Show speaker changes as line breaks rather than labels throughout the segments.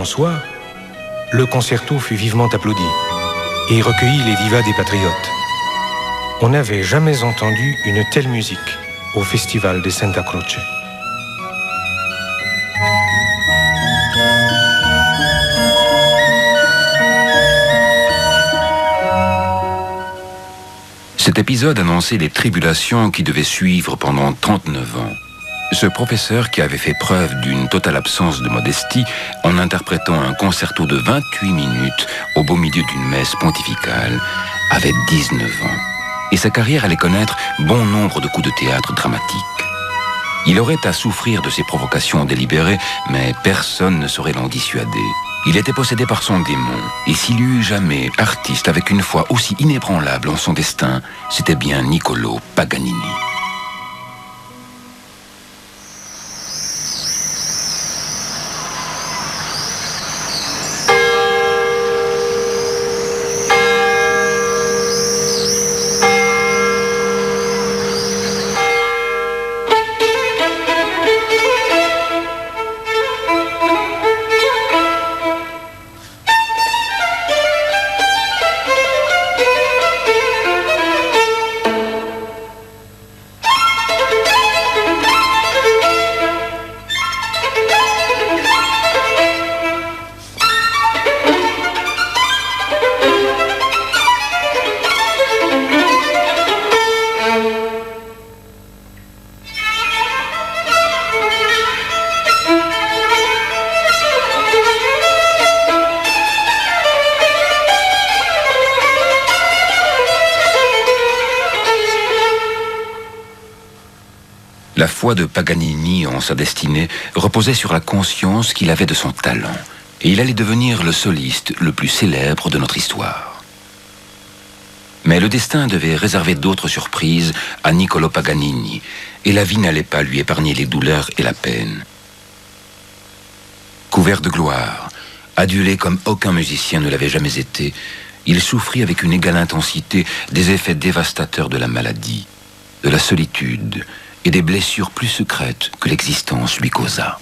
En soi, le concerto fut vivement applaudi et recueillit les vivas des patriotes. On n'avait jamais entendu une telle musique au festival de Santa Croce.
Cet épisode annonçait les tribulations qui devaient suivre pendant 39 ans. Ce professeur, qui avait fait preuve d'une totale absence de modestie en interprétant un concerto de 28 minutes au beau milieu d'une messe pontificale, avait 19 ans. Et sa carrière allait connaître bon nombre de coups de théâtre dramatiques. Il aurait à souffrir de ces provocations délibérées, mais personne ne saurait l'en dissuader. Il était possédé par son démon, et s'il y eut jamais artiste avec une foi aussi inébranlable en son destin, c'était bien Niccolò Paganini. La foi de Paganini en sa destinée reposait sur la conscience qu'il avait de son talent, et il allait devenir le soliste le plus célèbre de notre histoire. Mais le destin devait réserver d'autres surprises à Niccolò Paganini, et la vie n'allait pas lui épargner les douleurs et la peine. Couvert de gloire, adulé comme aucun musicien ne l'avait jamais été, il souffrit avec une égale intensité des effets dévastateurs de la maladie, de la solitude, et des blessures plus secrètes que l'existence lui causa.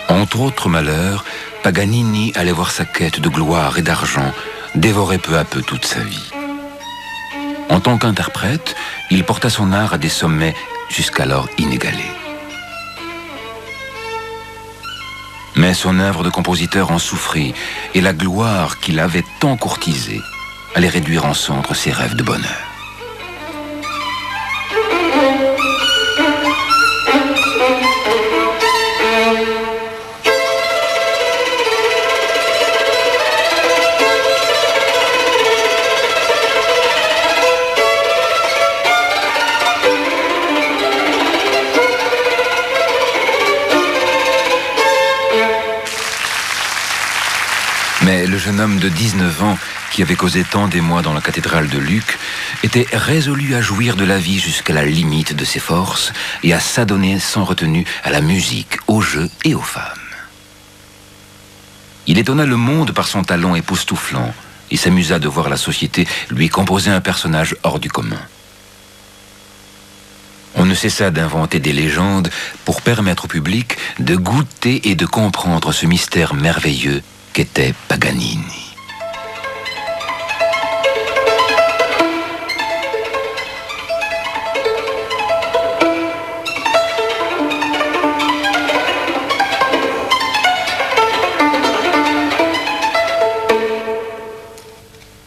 Entre autres malheurs, Paganini allait voir sa quête de gloire et d'argent dévorer peu à peu toute sa vie. En tant qu'interprète, il porta son art à des sommets jusqu'alors inégalés. Mais son œuvre de compositeur en souffrit, et la gloire qu'il avait tant courtisée allait réduire en cendres ses rêves de bonheur. Mais le jeune homme de 19 ans, qui avait causé tant d'émoi dans la cathédrale de Lucques, était résolu à jouir de la vie jusqu'à la limite de ses forces et à s'adonner sans retenue à la musique, aux jeux et aux femmes. Il étonna le monde par son talent époustouflant et s'amusa de voir la société lui composer un personnage hors du commun. On ne cessa d'inventer des légendes pour permettre au public de goûter et de comprendre ce mystère merveilleux qu'était Paganini.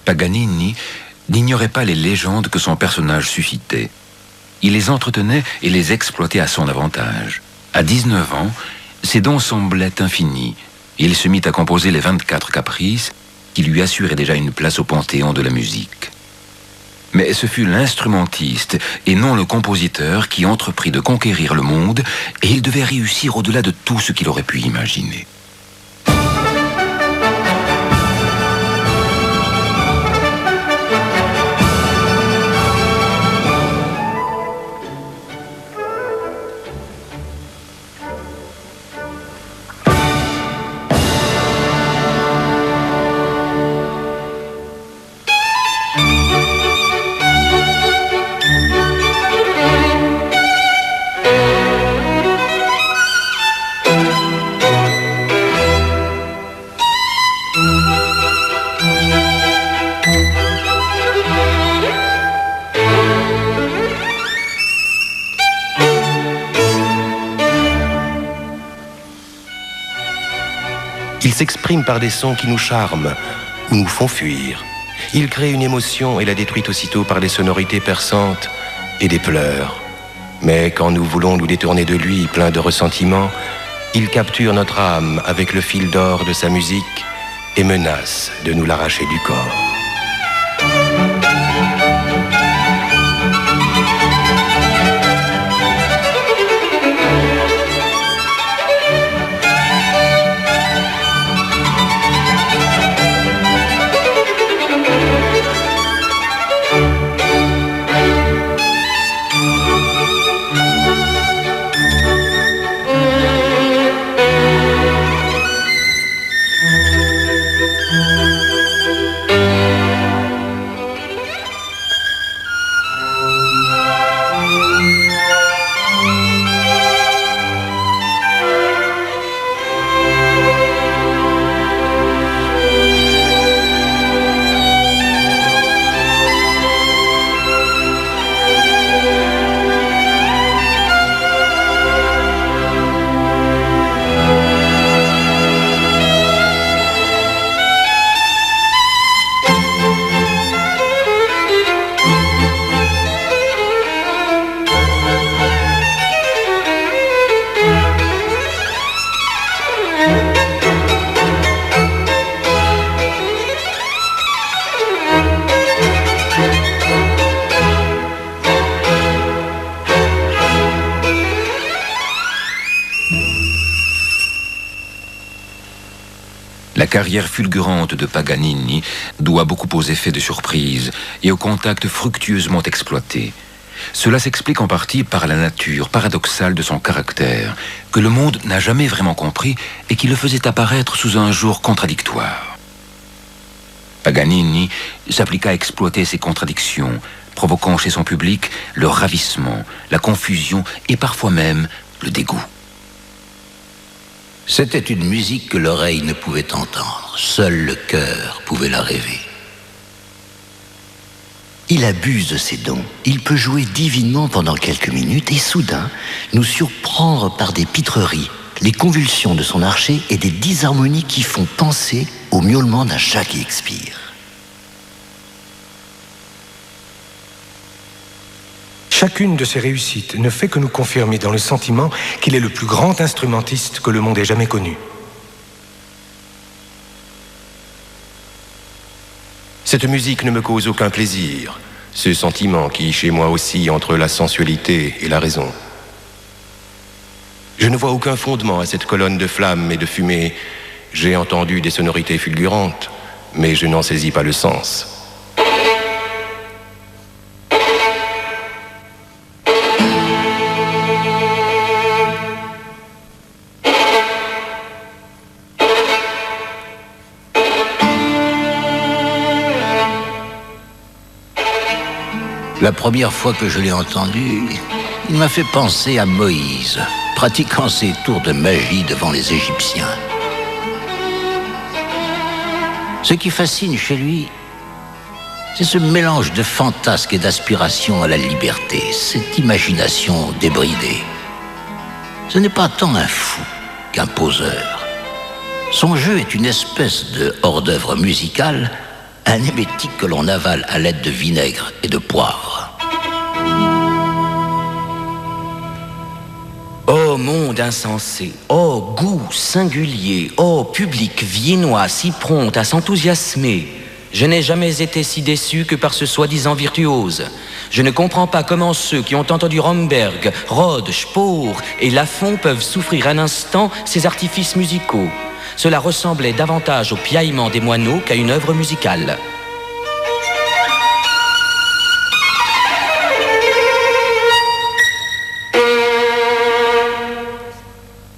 Paganini n'ignorait pas les légendes que son personnage suscitait. Il les entretenait et les exploitait à son avantage. À 19 ans, ses dons semblaient infinis. Il se mit à composer les 24 caprices qui lui assuraient déjà une place au panthéon de la musique. Mais ce fut l'instrumentiste et non le compositeur qui entreprit de conquérir le monde, et il devait réussir au-delà de tout ce qu'il aurait pu imaginer.
s'exprime par des sons qui nous charment ou nous font fuir. Il crée une émotion et la détruit aussitôt par des sonorités perçantes et des pleurs. Mais quand nous voulons nous détourner de lui, plein de ressentiment, il capture notre âme avec le fil d'or de sa musique et menace de nous l'arracher du corps.
La carrière fulgurante de Paganini doit beaucoup aux effets de surprise et aux contacts fructueusement exploités. Cela s'explique en partie par la nature paradoxale de son caractère, que le monde n'a jamais vraiment compris et qui le faisait apparaître sous un jour contradictoire. Paganini s'appliqua à exploiter ces contradictions, provoquant chez son public le ravissement, la confusion et parfois même le dégoût.
C'était une musique que l'oreille ne pouvait entendre. Seul le cœur pouvait la rêver. Il abuse de ses dons. Il peut jouer divinement pendant quelques minutes et soudain nous surprendre par des pitreries, les convulsions de son archet et des disharmonies qui font penser au miaulement d'un chat qui expire.
Chacune de ses réussites ne fait que nous confirmer dans le sentiment qu'il est le plus grand instrumentiste que le monde ait jamais connu.
Cette musique ne me cause aucun plaisir, ce sentiment qui, chez moi aussi, entre la sensualité et la raison. Je ne vois aucun fondement à cette colonne de flammes et de fumée. J'ai entendu des sonorités fulgurantes, mais je n'en saisis pas le sens.
La première fois que je l'ai entendu, il m'a fait penser à Moïse, pratiquant ses tours de magie devant les Égyptiens. Ce qui fascine chez lui, c'est ce mélange de fantasque et d'aspiration à la liberté, cette imagination débridée. Ce n'est pas tant un fou qu'un poseur. Son jeu est une espèce de hors-d'œuvre musical, un émétique que l'on avale à l'aide de vinaigre et de poivre.
Ô monde insensé, ô goût singulier, ô public viennois si prompt à s'enthousiasmer, je n'ai jamais été si déçu que par ce soi-disant virtuose. Je ne comprends pas comment ceux qui ont entendu Romberg, Rode, Spohr et Lafont peuvent souffrir un instant ces artifices musicaux. Cela ressemblait davantage au piaillement des moineaux qu'à une œuvre musicale.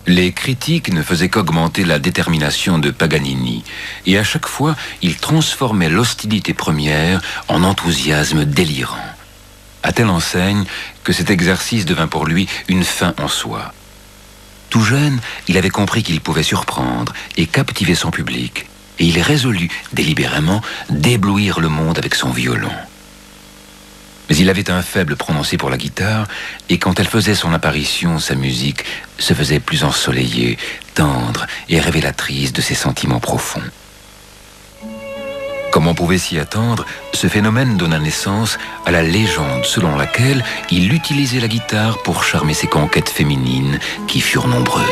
Les critiques ne faisaient qu'augmenter la détermination de Paganini, et à chaque fois, il transformait l'hostilité première en enthousiasme délirant. À telle enseigne que cet exercice devint pour lui une fin en soi. Tout jeune, il avait compris qu'il pouvait surprendre et captiver son public, et il résolut délibérément d'éblouir le monde avec son violon. Mais il avait un faible prononcé pour la guitare, et quand elle faisait son apparition, sa musique se faisait plus ensoleillée, tendre et révélatrice de ses sentiments profonds. Comme on pouvait s'y attendre, ce phénomène donna naissance à la légende selon laquelle il utilisait la guitare pour charmer ses conquêtes féminines qui furent nombreuses.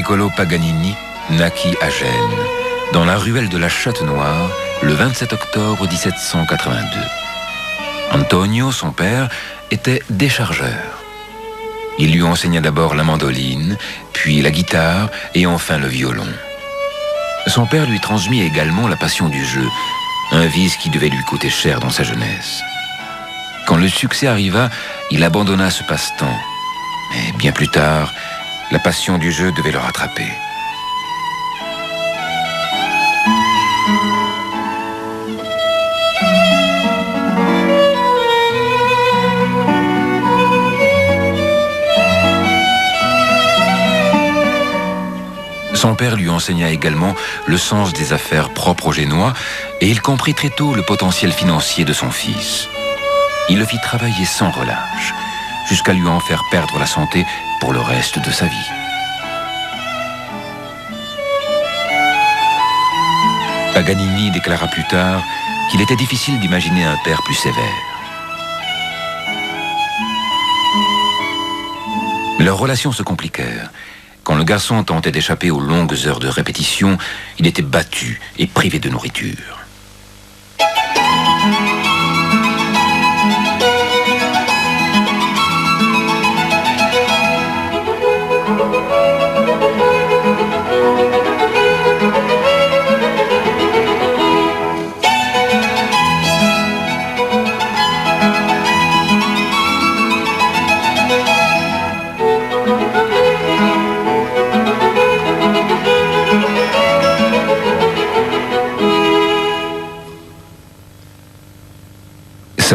Niccolò Paganini naquit à Gênes, dans la ruelle de la Chatte-Noire, le 27 octobre 1782. Antonio, son père, était déchargeur. Il lui enseigna d'abord la mandoline, puis la guitare et enfin le violon. Son père lui transmit également la passion du jeu, un vice qui devait lui coûter cher dans sa jeunesse. Quand le succès arriva, il abandonna ce passe-temps. Mais bien plus tard, la passion du jeu devait le rattraper. Son père lui enseigna également le sens des affaires propres aux Génois et il comprit très tôt le potentiel financier de son fils. Il le fit travailler sans relâche, jusqu'à lui en faire perdre la santé pour le reste de sa vie. Paganini déclara plus tard qu'il était difficile d'imaginer un père plus sévère. Leurs relations se compliquèrent. Quand le garçon tentait d'échapper aux longues heures de répétition, il était battu et privé de nourriture.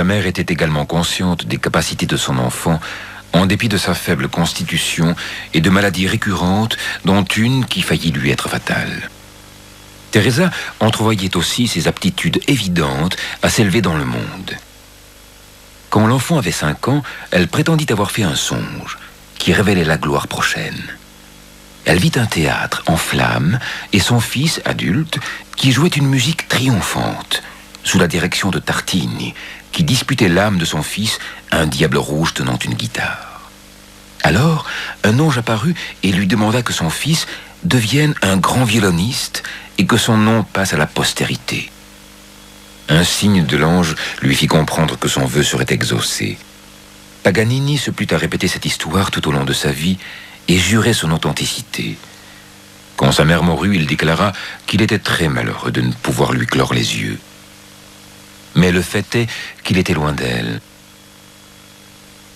Sa mère était également consciente des capacités de son enfant, en dépit de sa faible constitution et de maladies récurrentes, dont une qui faillit lui être fatale. Teresa entrevoyait aussi ses aptitudes évidentes à s'élever dans le monde. Quand l'enfant avait 5 ans, elle prétendit avoir fait un songe qui révélait la gloire prochaine. Elle vit un théâtre en flammes et son fils, adulte, qui jouait une musique triomphante, sous la direction de Tartini, qui disputait l'âme de son fils, un diable rouge tenant une guitare. Alors, un ange apparut et lui demanda que son fils devienne un grand violoniste et que son nom passe à la postérité. Un signe de l'ange lui fit comprendre que son vœu serait exaucé. Paganini se plut à répéter cette histoire tout au long de sa vie et jurait son authenticité. Quand sa mère mourut, il déclara qu'il était très malheureux de ne pouvoir lui clore les yeux. Mais le fait est qu'il était loin d'elle.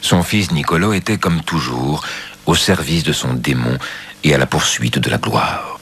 Son fils Niccolò était, comme toujours, au service de son démon et à la poursuite de la gloire.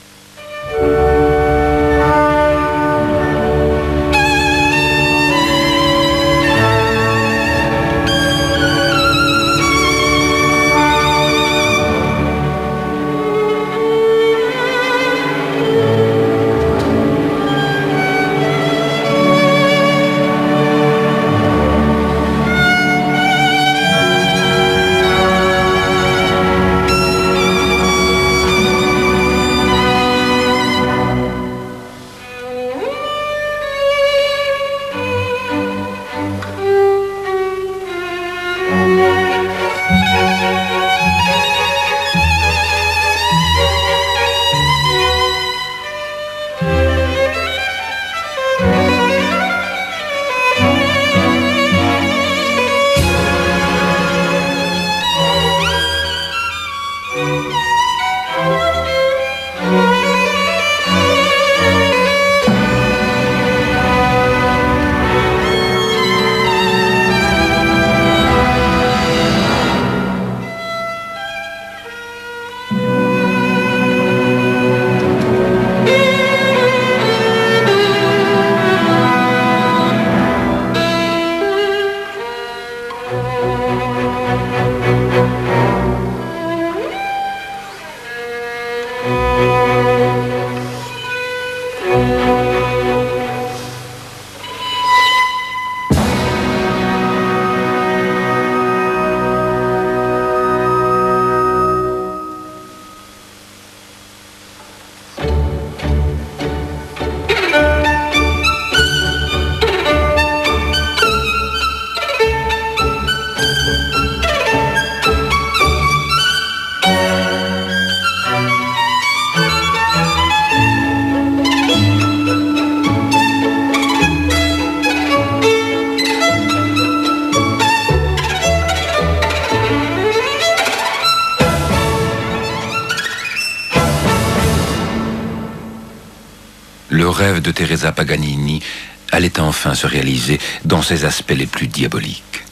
rêve de Teresa Paganini allait enfin se réaliser dans ses aspects les plus diaboliques.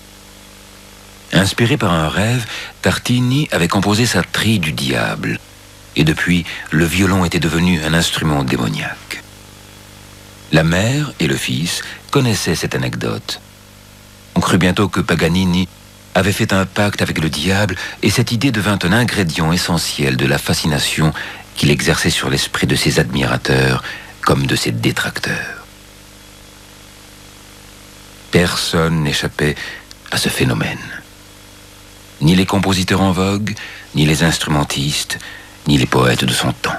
Inspiré par un rêve, Tartini avait composé sa Trille du diable, et depuis, le violon était devenu un instrument démoniaque. La mère et le fils connaissaient cette anecdote. On crut bientôt que Paganini avait fait un pacte avec le diable, et cette idée devint un ingrédient essentiel de la fascination qu'il exerçait sur l'esprit de ses admirateurs comme de ses détracteurs. Personne n'échappait à ce phénomène. Ni les compositeurs en vogue, ni les instrumentistes, ni les poètes de son temps.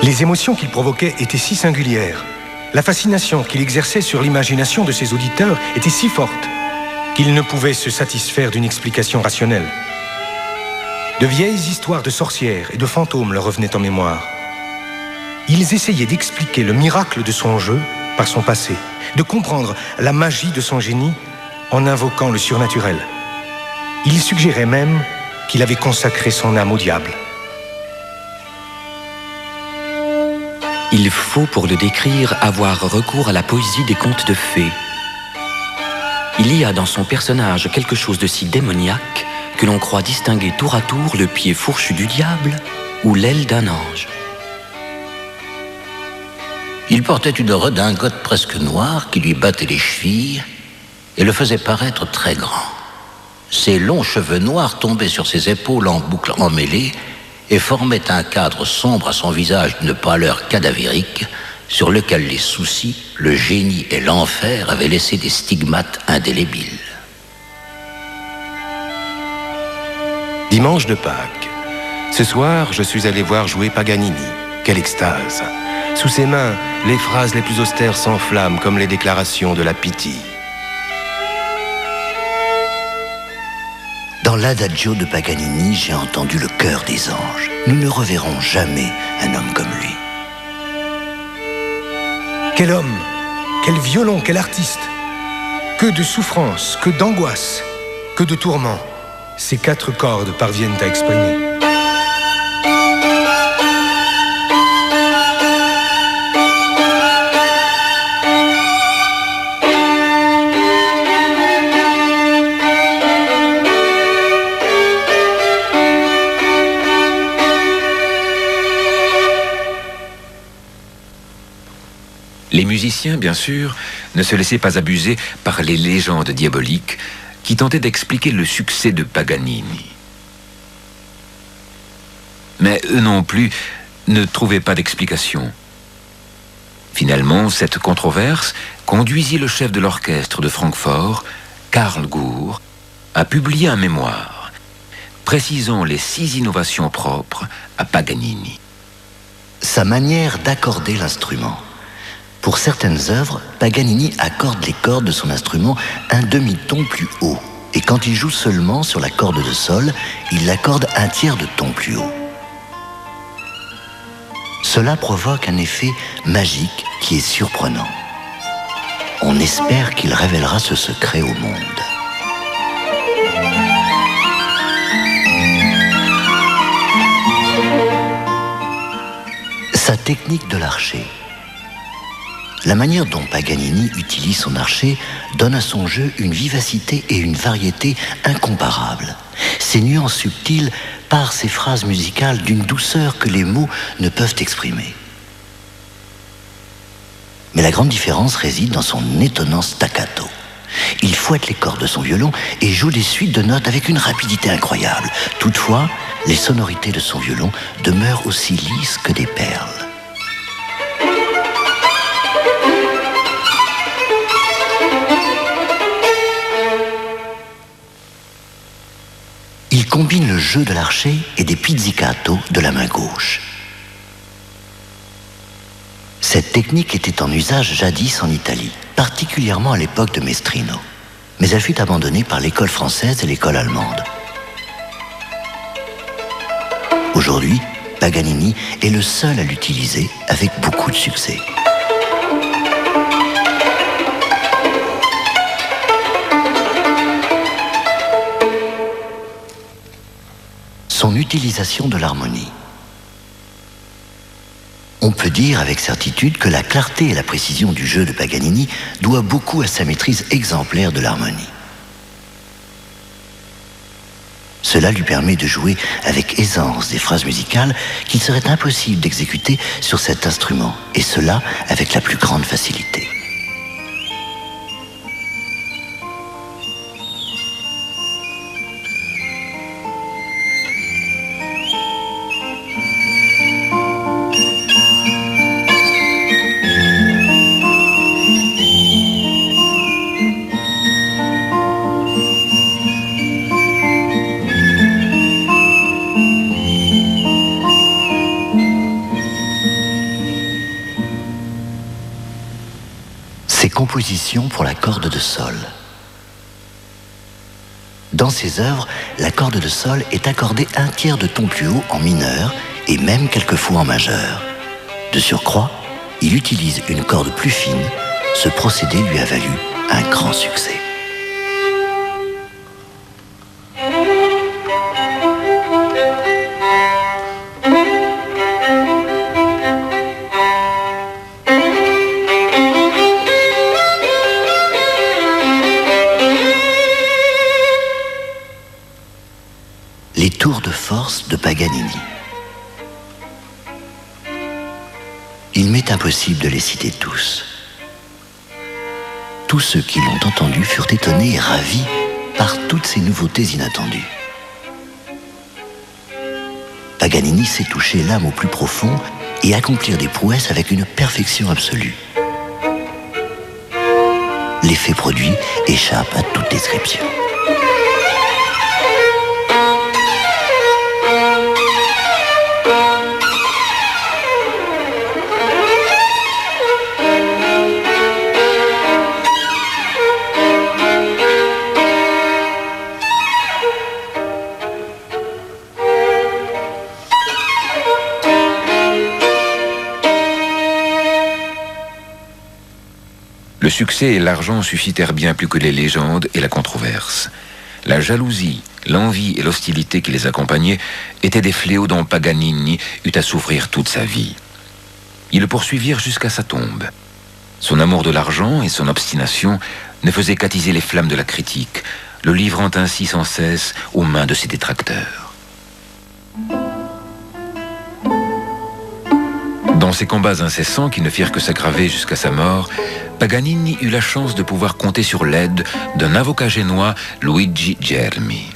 Les émotions qu'il provoquait étaient si singulières. La fascination qu'il exerçait sur l'imagination de ses auditeurs était si forte qu'il ne pouvait se satisfaire d'une explication rationnelle. De vieilles histoires de sorcières et de fantômes leur revenaient en mémoire. Ils essayaient d'expliquer le miracle de son jeu par son passé, de comprendre la magie de son génie en invoquant le surnaturel. Ils suggéraient même qu'il avait consacré son âme au diable.
Il faut, pour le décrire, avoir recours à la poésie des contes de fées. Il y a dans son personnage quelque chose de si démoniaque que l'on croit distinguer tour à tour le pied fourchu du diable ou l'aile d'un ange.
Il portait une redingote presque noire qui lui battait les chevilles et le faisait paraître très grand. Ses longs cheveux noirs tombaient sur ses épaules en boucles emmêlées et formaient un cadre sombre à son visage d'une pâleur cadavérique sur lequel les soucis, le génie et l'enfer avaient laissé des stigmates indélébiles.
Dimanche de Pâques. Ce soir, je suis allé voir jouer Paganini. Quelle extase! Sous ses mains, les phrases les plus austères s'enflamment comme les déclarations de la Pythie.
Dans l'Adagio de Paganini, j'ai entendu le chœur des anges. Nous ne reverrons jamais un homme comme lui.
Quel homme, quel violon, quel artiste! Que de souffrances, que d'angoisses, que de tourments, ces quatre cordes parviennent à exprimer.
Les musiciens, bien sûr, ne se laissaient pas abuser par les légendes diaboliques qui tentaient d'expliquer le succès de Paganini. Mais eux non plus ne trouvaient pas d'explication. Finalement, cette controverse conduisit le chef de l'orchestre de Francfort, Karl Gour, à publier un mémoire précisant les 6 innovations propres à Paganini.
Sa manière d'accorder l'instrument. Pour certaines œuvres, Paganini accorde les cordes de son instrument un demi-ton plus haut. Et quand il joue seulement sur la corde de sol, il l'accorde un tiers de ton plus haut. Cela provoque un effet magique qui est surprenant. On espère qu'il révélera ce secret au monde. Sa technique de l'archet. La manière dont Paganini utilise son archet donne à son jeu une vivacité et une variété incomparables. Ses nuances subtiles parent ses phrases musicales d'une douceur que les mots ne peuvent exprimer. Mais la grande différence réside dans son étonnant staccato. Il fouette les cordes de son violon et joue des suites de notes avec une rapidité incroyable. Toutefois, les sonorités de son violon demeurent aussi lisses que des perles. Il combine le jeu de l'archet et des pizzicato de la main gauche. Cette technique était en usage jadis en Italie, particulièrement à l'époque de Mestrino. Mais elle fut abandonnée par l'école française et l'école allemande. Aujourd'hui, Paganini est le seul à l'utiliser avec beaucoup de succès.
son utilisation de l'harmonie. On peut dire avec certitude que la clarté et la précision du jeu de Paganini doit beaucoup à sa maîtrise exemplaire de l'harmonie. Cela lui permet de jouer avec aisance des phrases musicales qu'il serait impossible d'exécuter sur cet instrument, et cela avec la plus grande facilité. Composition pour la corde de sol. Dans ses œuvres, la corde de sol est accordée un tiers de ton plus haut en mineur et même quelquefois en majeur. De surcroît, il utilise une corde plus fine. Ce procédé lui a valu un grand succès. Les tours de force de Paganini. Il m'est impossible de les citer tous. Tous ceux qui l'ont entendu furent étonnés et ravis par toutes ces nouveautés inattendues. Paganini sait toucher l'âme au plus profond et accomplir des prouesses avec une perfection absolue. L'effet produit échappe à toute description.
Le succès et l'argent suscitèrent bien plus que les légendes et la controverse. La jalousie, l'envie et l'hostilité qui les accompagnaient étaient des fléaux dont Paganini eut à souffrir toute sa vie. Ils le poursuivirent jusqu'à sa tombe. Son amour de l'argent et son obstination ne faisaient qu'attiser les flammes de la critique, le livrant ainsi sans cesse aux mains de ses détracteurs. Dans ces combats incessants qui ne firent que s'aggraver jusqu'à sa mort, Paganini eut la chance de pouvoir compter sur l'aide d'un avocat génois, Luigi Germi.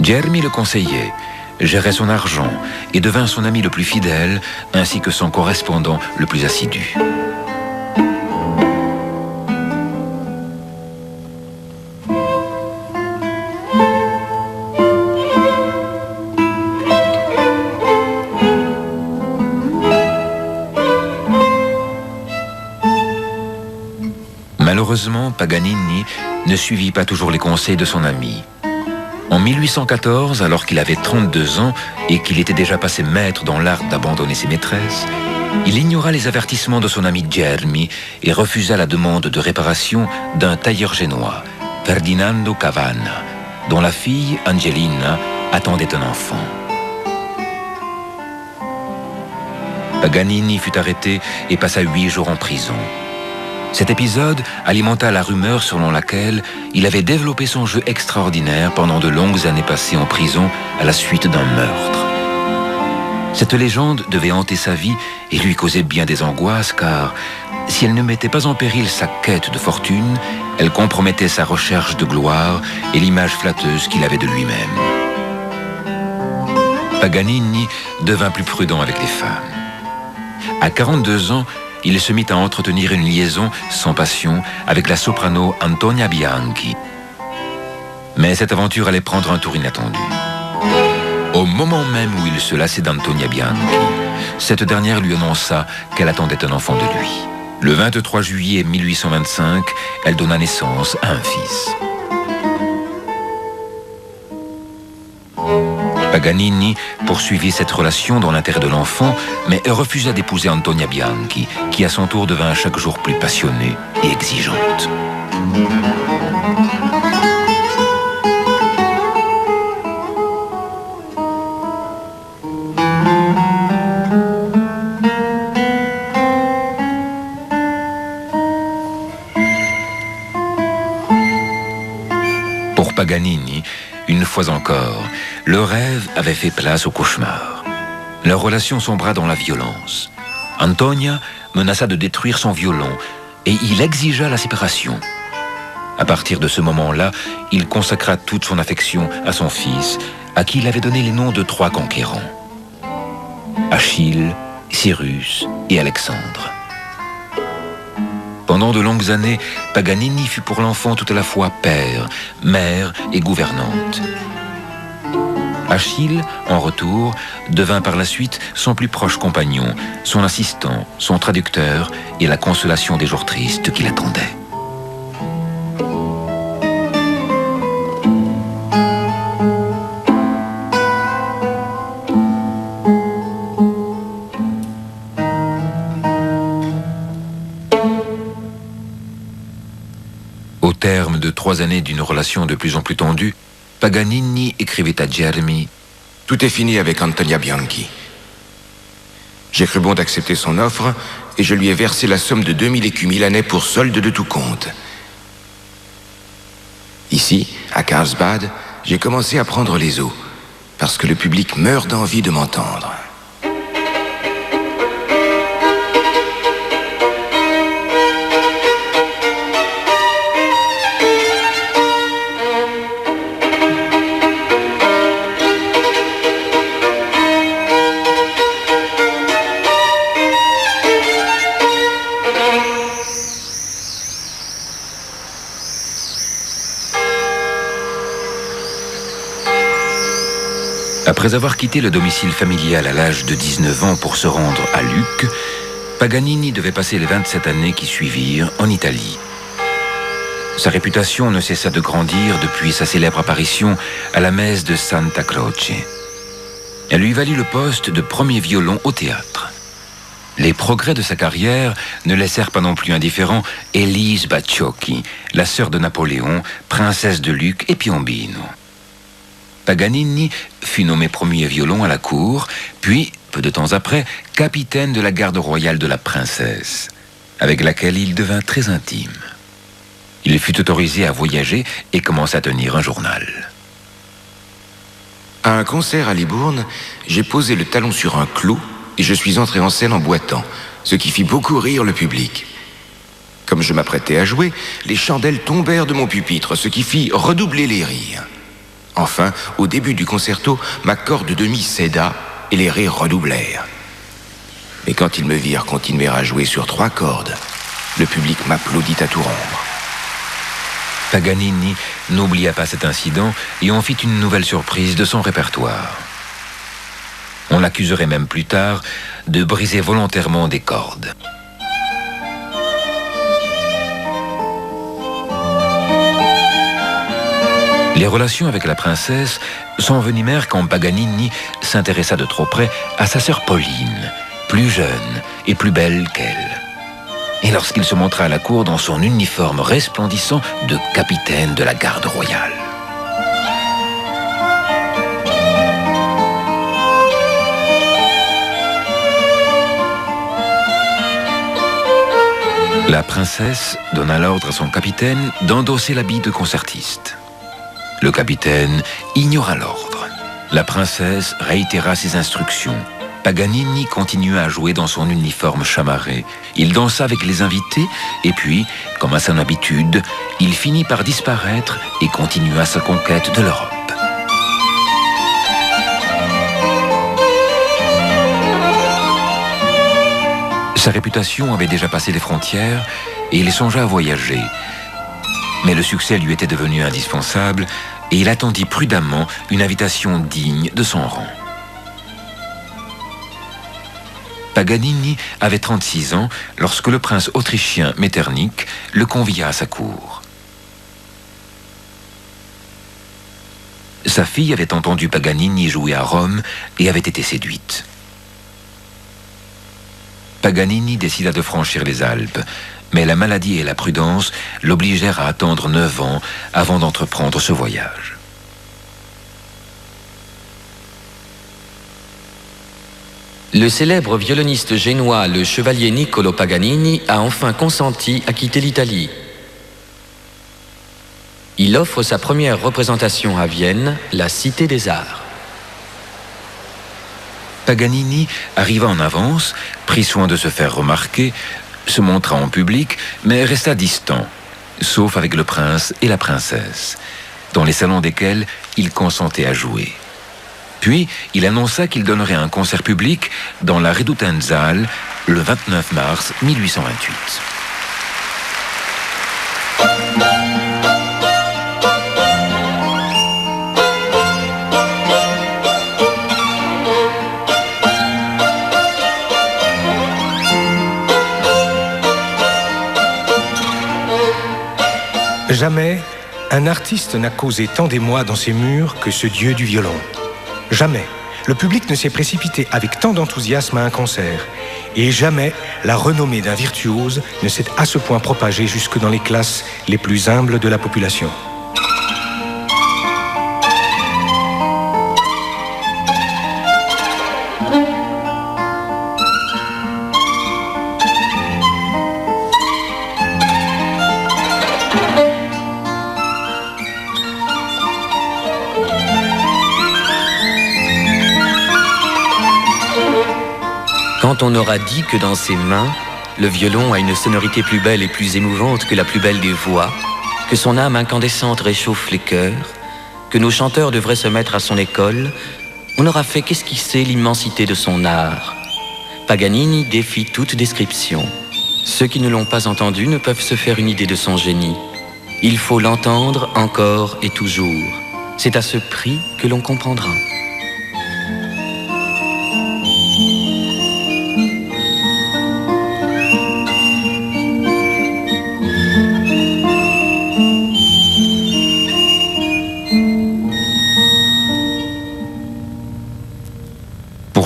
Germi le conseillait, gérait son argent et devint son ami le plus fidèle, ainsi que son correspondant le plus assidu. Malheureusement, Paganini ne suivit pas toujours les conseils de son ami. En 1814, alors qu'il avait 32 ans et qu'il était déjà passé maître dans l'art d'abandonner ses maîtresses, il ignora les avertissements de son ami Germi et refusa la demande de réparation d'un tailleur génois, Ferdinando Cavanna, dont la fille, Angelina, attendait un enfant. Paganini fut arrêté et passa 8 jours en prison. Cet épisode alimenta la rumeur selon laquelle il avait développé son jeu extraordinaire pendant de longues années passées en prison à la suite d'un meurtre. Cette légende devait hanter sa vie et lui causer bien des angoisses car, si elle ne mettait pas en péril sa quête de fortune, elle compromettait sa recherche de gloire et l'image flatteuse qu'il avait de lui-même. Paganini devint plus prudent avec les femmes. À 42 ans, il se mit à entretenir une liaison sans passion avec la soprano Antonia Bianchi. Mais cette aventure allait prendre un tour inattendu. Au moment même où il se lassait d'Antonia Bianchi, cette dernière lui annonça qu'elle attendait un enfant de lui. Le 23 juillet 1825, elle donna naissance à un fils. Paganini poursuivit cette relation dans l'intérêt de l'enfant, mais refusa d'épouser Antonia Bianchi, qui à son tour devint chaque jour plus passionnée et exigeante. Paganini, une fois encore, le rêve avait fait place au cauchemar. Leur relation sombra dans la violence. Antonia menaça de détruire son violon et il exigea la séparation. À partir de ce moment-là, il consacra toute son affection à son fils, à qui il avait donné les noms de 3 conquérants: Achille, Cyrus et Alexandre. Pendant de longues années, Paganini fut pour l'enfant tout à la fois père, mère et gouvernante. Achille, en retour, devint par la suite son plus proche compagnon, son assistant, son traducteur et la consolation des jours tristes qui l'attendaient. Au terme de 3 années d'une relation de plus en plus tendue, Paganini écrivait à Germi:
« Tout est fini avec Antonia Bianchi. J'ai cru bon d'accepter son offre et je lui ai versé la somme de 2000 écus milanais pour solde de tout compte. Ici, à Karlsbad, j'ai commencé à prendre les eaux, parce que le public meurt d'envie de m'entendre. »
Après avoir quitté le domicile familial à l'âge de 19 ans pour se rendre à Lucques, Paganini devait passer les 27 années qui suivirent en Italie. Sa réputation ne cessa de grandir depuis sa célèbre apparition à la messe de Santa Croce. Elle lui valut le poste de premier violon au théâtre. Les progrès de sa carrière ne laissèrent pas non plus indifférent Elise Bacciocchi, la sœur de Napoléon, princesse de Lucques et Piombino. Paganini fut nommé premier violon à la cour, puis, peu de temps après, capitaine de la garde royale de la princesse, avec laquelle il devint très intime. Il fut autorisé à voyager et commença à tenir un journal.
À un concert à Libourne, j'ai posé le talon sur un clou et je suis entré en scène en boitant, ce qui fit beaucoup rire le public. Comme je m'apprêtais à jouer, les chandelles tombèrent de mon pupitre, ce qui fit redoubler les rires. Enfin, au début du concerto, ma corde de mi céda et les rires redoublèrent. Mais quand ils me virent continuer à jouer sur 3 cordes, le public m'applaudit à tout rompre.
Paganini n'oublia pas cet incident et en fit une nouvelle surprise de son répertoire. On l'accuserait même plus tard de briser volontairement des cordes. Les relations avec la princesse s'envenimèrent quand Paganini s'intéressa de trop près à sa sœur Pauline, plus jeune et plus belle qu'elle. Et lorsqu'il se montra à la cour dans son uniforme resplendissant de capitaine de la garde royale. La princesse donna l'ordre à son capitaine d'endosser l'habit de concertiste. Le capitaine ignora l'ordre. La princesse réitéra ses instructions. Paganini continua à jouer dans son uniforme chamarré. Il dansa avec les invités et puis, comme à son habitude, il finit par disparaître et continua sa conquête de l'Europe. Sa réputation avait déjà passé les frontières et il songea à voyager. Mais le succès lui était devenu indispensable et il attendit prudemment une invitation digne de son rang. Paganini avait 36 ans lorsque le prince autrichien Metternich le convia à sa cour. Sa fille avait entendu Paganini jouer à Rome et avait été séduite. Paganini décida de franchir les Alpes, mais la maladie et la prudence l'obligèrent à attendre 9 ans avant d'entreprendre ce voyage.
Le célèbre violoniste génois, le chevalier Niccolo Paganini, a enfin consenti à quitter l'Italie. Il offre sa première représentation à Vienne, la Cité des Arts.
Paganini arriva en avance, prit soin de se faire remarquer, se montra en public, mais resta distant, sauf avec le prince et la princesse, dans les salons desquels il consentait à jouer. Puis, il annonça qu'il donnerait un concert public dans la Redoutensaal le 29 mars 1828.
Jamais un artiste n'a causé tant d'émoi dans ses murs que ce dieu du violon. Jamais le public ne s'est précipité avec tant d'enthousiasme à un concert. Et jamais la renommée d'un virtuose ne s'est à ce point propagée jusque dans les classes les plus humbles de la population.
Quand on aura dit que dans ses mains, le violon a une sonorité plus belle et plus émouvante que la plus belle des voix, que son âme incandescente réchauffe les cœurs, que nos chanteurs devraient se mettre à son école, on aura fait qu'esquisser l'immensité de son art. Paganini défie toute description. Ceux qui ne l'ont pas entendu ne peuvent se faire une idée de son génie. Il faut l'entendre encore et toujours. C'est à ce prix que l'on comprendra.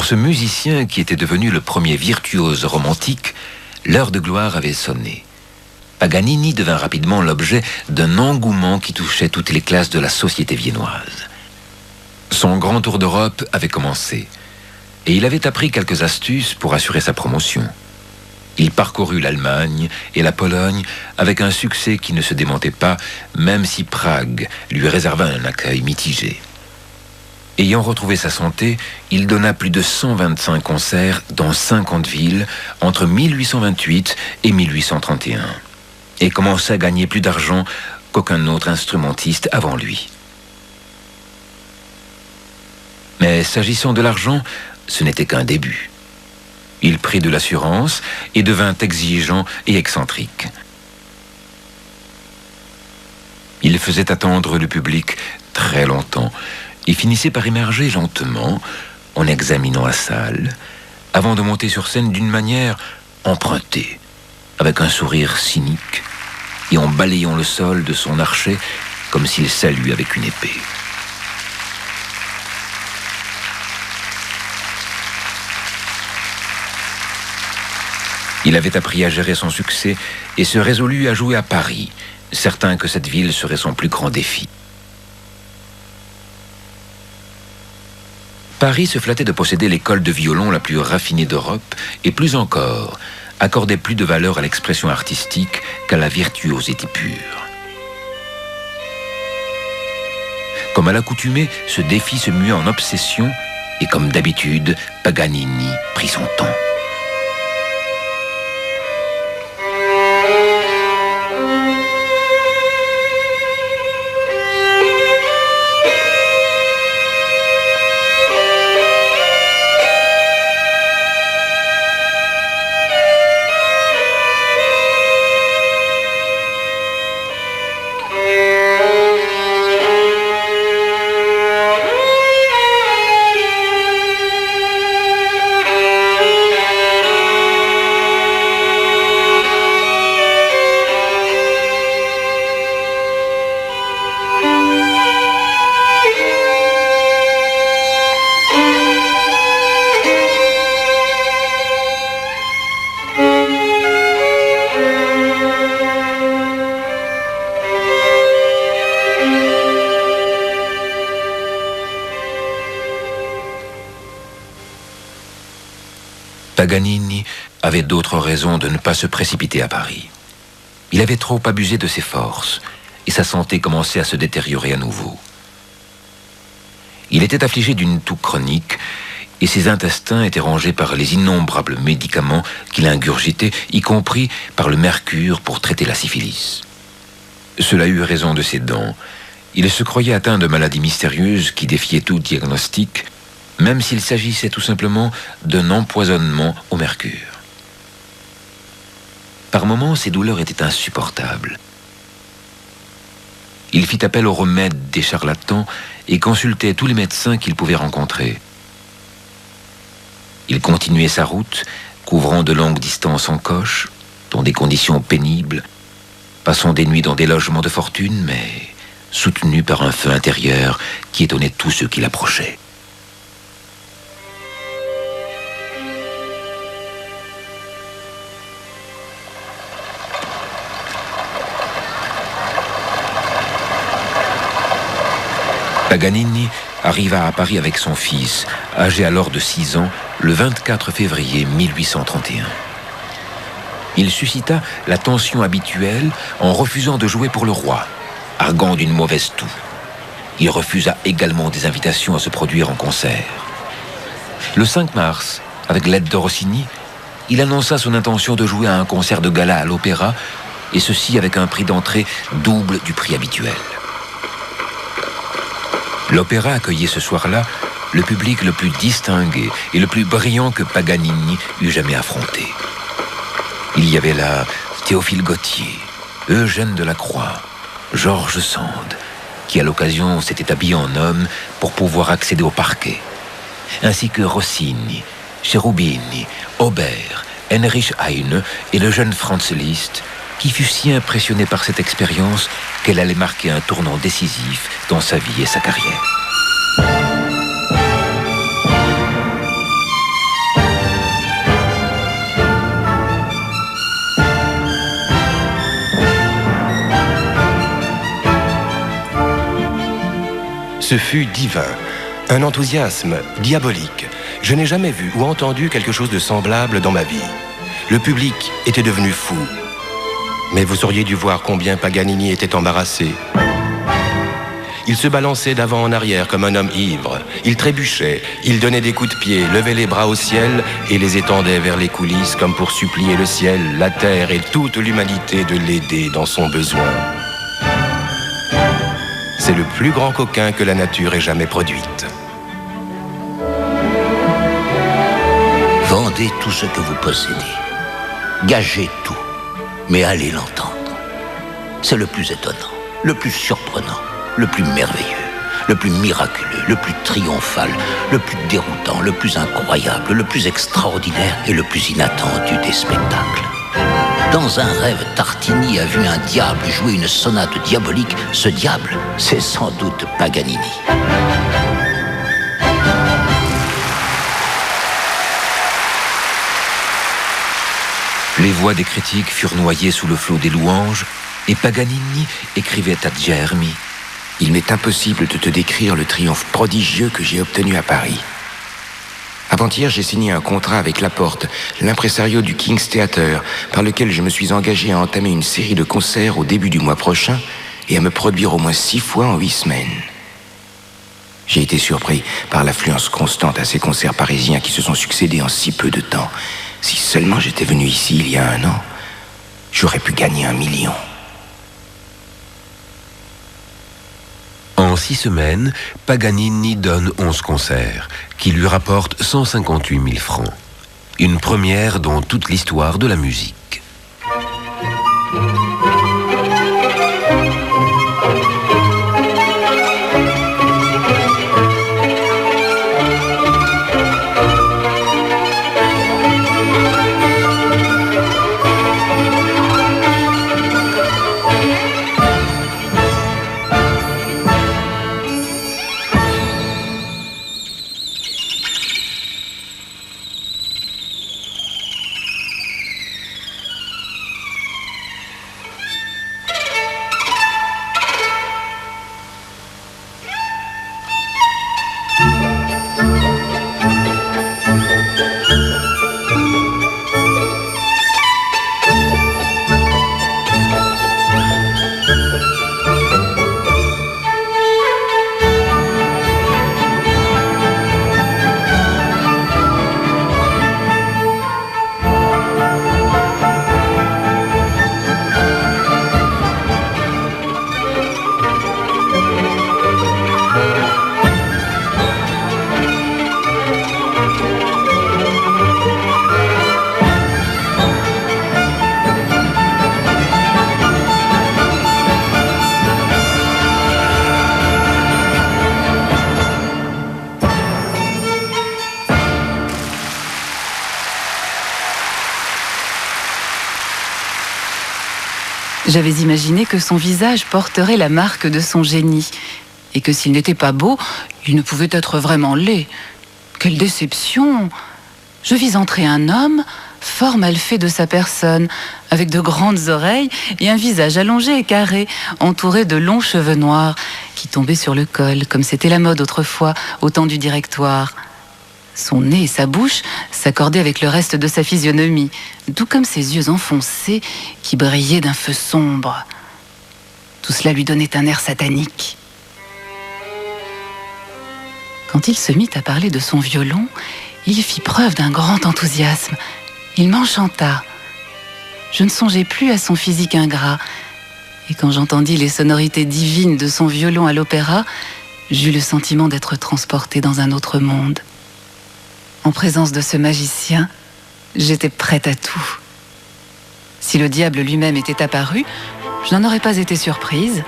Pour ce musicien qui était devenu le premier virtuose romantique, l'heure de gloire avait sonné. Paganini devint rapidement l'objet d'un engouement qui touchait toutes les classes de la société viennoise. Son grand tour d'Europe avait commencé, et il avait appris quelques astuces pour assurer sa promotion. Il parcourut l'Allemagne et la Pologne avec un succès qui ne se démentait pas, même si Prague lui réserva un accueil mitigé. Ayant retrouvé sa santé, il donna plus de 125 concerts dans 50 villes entre 1828 et 1831 et commença à gagner plus d'argent qu'aucun autre instrumentiste avant lui. Mais s'agissant de l'argent, ce n'était qu'un début. Il prit de l'assurance et devint exigeant et excentrique. Il faisait attendre le public très longtemps et finissait par émerger lentement, en examinant la salle, avant de monter sur scène d'une manière empruntée, avec un sourire cynique, et en balayant le sol de son archet comme s'il saluait avec une épée. Il avait appris à gérer son succès et se résolut à jouer à Paris, certain que cette ville serait son plus grand défi. Paris se flattait de posséder l'école de violon la plus raffinée d'Europe et plus encore, accordait plus de valeur à l'expression artistique qu'à la virtuosité pure. Comme à l'accoutumée, ce défi se mua en obsession et comme d'habitude, Paganini prit son temps. Paganini avait d'autres raisons de ne pas se précipiter à Paris. Il avait trop abusé de ses forces et sa santé commençait à se détériorer à nouveau. Il était affligé d'une toux chronique et ses intestins étaient rongés par les innombrables médicaments qu'il ingurgitait, y compris par le mercure pour traiter la syphilis. Cela eut raison de ses dents. Il se croyait atteint de maladies mystérieuses qui défiaient tout diagnostic, même s'il s'agissait tout simplement d'un empoisonnement au mercure. Par moments, ses douleurs étaient insupportables. Il fit appel aux remèdes des charlatans et consultait tous les médecins qu'il pouvait rencontrer. Il continuait sa route, couvrant de longues distances en coche, dans des conditions pénibles, passant des nuits dans des logements de fortune, mais soutenu par un feu intérieur qui étonnait tous ceux qui l'approchaient. Paganini arriva à Paris avec son fils, âgé alors de 6 ans, le 24 février 1831. Il suscita la tension habituelle en refusant de jouer pour le roi, arguant d'une mauvaise toux. Il refusa également des invitations à se produire en concert. Le 5 mars, avec l'aide de Rossini, il annonça son intention de jouer à un concert de gala à l'opéra, et ceci avec un prix d'entrée double du prix habituel. L'opéra accueillait ce soir-là le public le plus distingué et le plus brillant que Paganini eût jamais affronté. Il y avait là Théophile Gautier, Eugène Delacroix, George Sand, qui à l'occasion s'était habillé en homme pour pouvoir accéder au parquet, ainsi que Rossini, Cherubini, Auber, Heinrich Heine et le jeune Franz Liszt, qui fut si impressionné par cette expérience qu'elle allait marquer un tournant décisif dans sa vie et sa carrière.
Ce fut divin, un enthousiasme diabolique. Je n'ai jamais vu ou entendu quelque chose de semblable dans ma vie. Le public était devenu fou. Mais vous auriez dû voir combien Paganini était embarrassé. Il se balançait d'avant en arrière comme un homme ivre. Il trébuchait, il donnait des coups de pied, levait les bras au ciel et les étendait vers les coulisses comme pour supplier le ciel, la terre et toute l'humanité de l'aider dans son besoin. C'est le plus grand coquin que la nature ait jamais produite.
Vendez tout ce que vous possédez. Gagez tout. Mais allez l'entendre. C'est le plus étonnant, le plus surprenant, le plus merveilleux, le plus miraculeux, le plus triomphal, le plus déroutant, le plus incroyable, le plus extraordinaire et le plus inattendu des spectacles. Dans un rêve, Tartini a vu un diable jouer une sonate diabolique. Ce diable, c'est sans doute Paganini.
Les voix des critiques furent noyées sous le flot des louanges, et Paganini écrivait à Germi:
« Il m'est impossible de te décrire le triomphe prodigieux que j'ai obtenu à Paris. Avant-hier, j'ai signé un contrat avec Laporte, l'impresario du King's Theatre, par lequel je me suis engagé à entamer une série de concerts au début du mois prochain et à me produire au moins 6 fois en 8 semaines. J'ai été surpris par l'affluence constante à ces concerts parisiens qui se sont succédés en si peu de temps. Si seulement j'étais venu ici il y a 1 an, j'aurais pu gagner 1 million. »
En 6 semaines, Paganini donne 11 concerts, qui lui rapportent 158 000 francs. Une première dans toute l'histoire de la musique.
J'avais imaginé que son visage porterait la marque de son génie, et que s'il n'était pas beau, il ne pouvait être vraiment laid. Quelle déception! Je vis entrer un homme, fort mal fait de sa personne, avec de grandes oreilles et un visage allongé et carré, entouré de longs cheveux noirs, qui tombaient sur le col, comme c'était la mode autrefois, au temps du directoire. Son nez et sa bouche s'accordaient avec le reste de sa physionomie, tout comme ses yeux enfoncés qui brillaient d'un feu sombre. Tout cela lui donnait un air satanique. Quand il se mit à parler de son violon, il fit preuve d'un grand enthousiasme. Il m'enchanta. Je ne songeais plus à son physique ingrat, et quand j'entendis les sonorités divines de son violon à l'opéra, j'eus le sentiment d'être transportée dans un autre monde. En présence de ce magicien, j'étais prête à tout. Si le diable lui-même était apparu, je n'en aurais pas été surprise.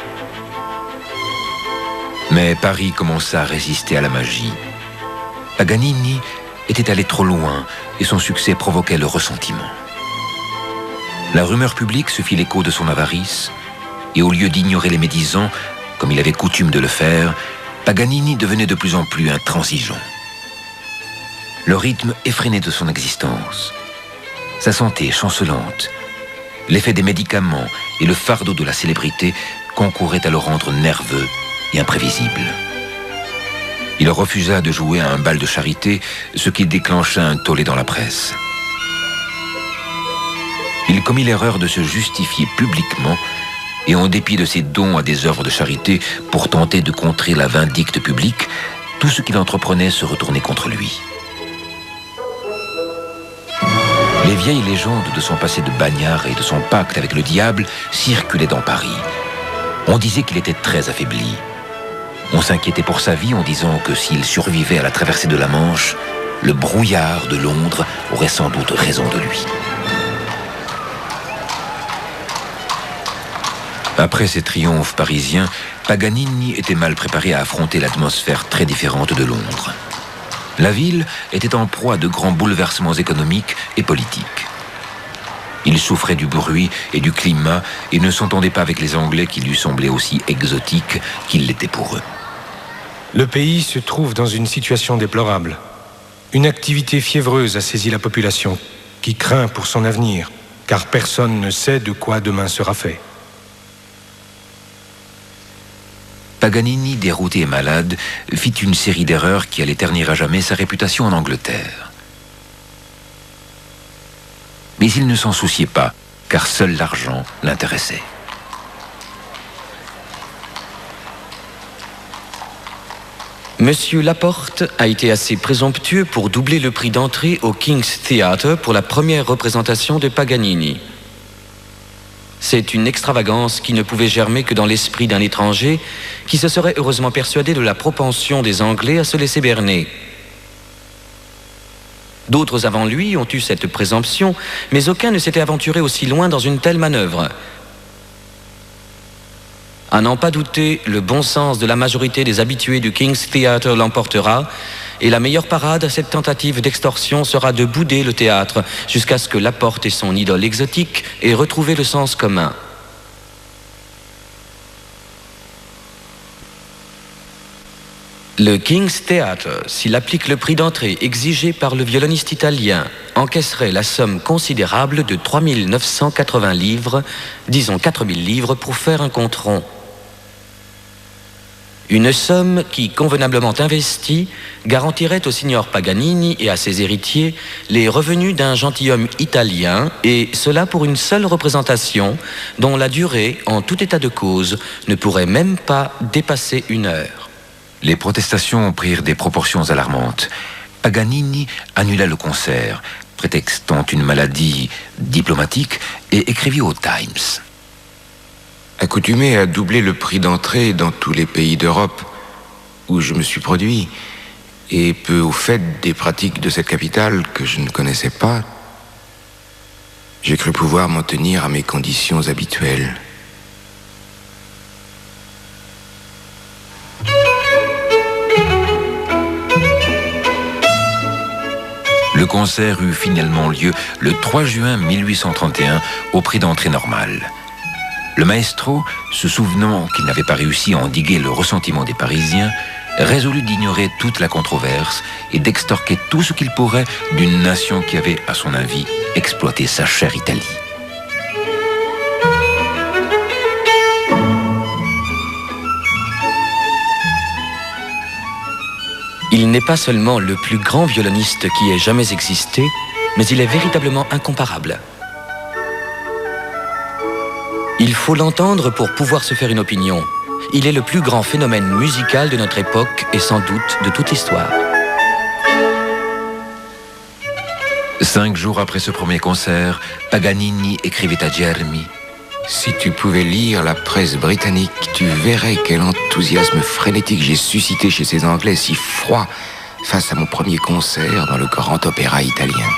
Mais Paris commença à résister à la magie. Paganini était allé trop loin et son succès provoquait le ressentiment. La rumeur publique se fit l'écho de son avarice et au lieu d'ignorer les médisants, comme il avait coutume de le faire, Paganini devenait de plus en plus intransigeant. Le rythme effréné de son existence, sa santé chancelante, l'effet des médicaments et le fardeau de la célébrité concouraient à le rendre nerveux et imprévisible. Il refusa de jouer à un bal de charité, ce qui déclencha un tollé dans la presse. Il commit l'erreur de se justifier publiquement et en dépit de ses dons à des œuvres de charité pour tenter de contrer la vindicte publique, tout ce qu'il entreprenait se retournait contre lui. Les vieilles légendes de son passé de bagnard et de son pacte avec le diable circulaient dans Paris. On disait qu'il était très affaibli. On s'inquiétait pour sa vie en disant que s'il survivait à la traversée de la Manche, le brouillard de Londres aurait sans doute raison de lui. Après ses triomphes parisiens, Paganini était mal préparé à affronter l'atmosphère très différente de Londres. La ville était en proie à de grands bouleversements économiques et politiques. Il souffrait du bruit et du climat et ne s'entendait pas avec les Anglais qui lui semblaient aussi exotiques qu'ils l'étaient pour eux.
Le pays se trouve dans une situation déplorable. Une activité fiévreuse a saisi la population, qui craint pour son avenir, car personne ne sait de quoi demain sera fait.
Paganini, dérouté et malade, fit une série d'erreurs qui allaient ternir à jamais sa réputation en Angleterre. Mais il ne s'en souciait pas, car seul l'argent l'intéressait.
Monsieur Laporte a été assez présomptueux pour doubler le prix d'entrée au King's Theatre pour la première représentation de Paganini. C'est une extravagance qui ne pouvait germer que dans l'esprit d'un étranger qui se serait heureusement persuadé de la propension des Anglais à se laisser berner. D'autres avant lui ont eu cette présomption, mais aucun ne s'était aventuré aussi loin dans une telle manœuvre. À n'en pas douter, le bon sens de la majorité des habitués du King's Theatre l'emportera, et la meilleure parade à cette tentative d'extorsion sera de bouder le théâtre jusqu'à ce que Laporte et son idole exotique aient retrouvé le sens commun. Le King's Theatre, s'il applique le prix d'entrée exigé par le violoniste italien, encaisserait la somme considérable de 3 980 livres, disons 4 000 livres pour faire un compte rond. Une somme qui, convenablement investie, garantirait au signor Paganini et à ses héritiers les revenus d'un gentilhomme italien, et cela pour une seule représentation, dont la durée, en tout état de cause, ne pourrait même pas dépasser 1 heure.
Les protestations prirent des proportions alarmantes. Paganini annula le concert, prétextant une maladie diplomatique, et écrivit au Times.
Accoutumé à doubler le prix d'entrée dans tous les pays d'Europe où je me suis produit, et peu au fait des pratiques de cette capitale que je ne connaissais pas, j'ai cru pouvoir m'en tenir à mes conditions habituelles.
Le concert eut finalement lieu le 3 juin 1831 au prix d'entrée normal. Le maestro, se souvenant qu'il n'avait pas réussi à endiguer le ressentiment des Parisiens, résolut d'ignorer toute la controverse et d'extorquer tout ce qu'il pourrait d'une nation qui avait, à son avis, exploité sa chère Italie.
Il n'est pas seulement le plus grand violoniste qui ait jamais existé, mais il est véritablement incomparable. Il faut l'entendre pour pouvoir se faire une opinion. Il est le plus grand phénomène musical de notre époque et sans doute de toute l'histoire.
5 jours après ce premier concert, Paganini écrivait à Germi:
Si tu pouvais lire la presse britannique, tu verrais quel enthousiasme frénétique j'ai suscité chez ces Anglais si froids face à mon premier concert dans le grand opéra italien.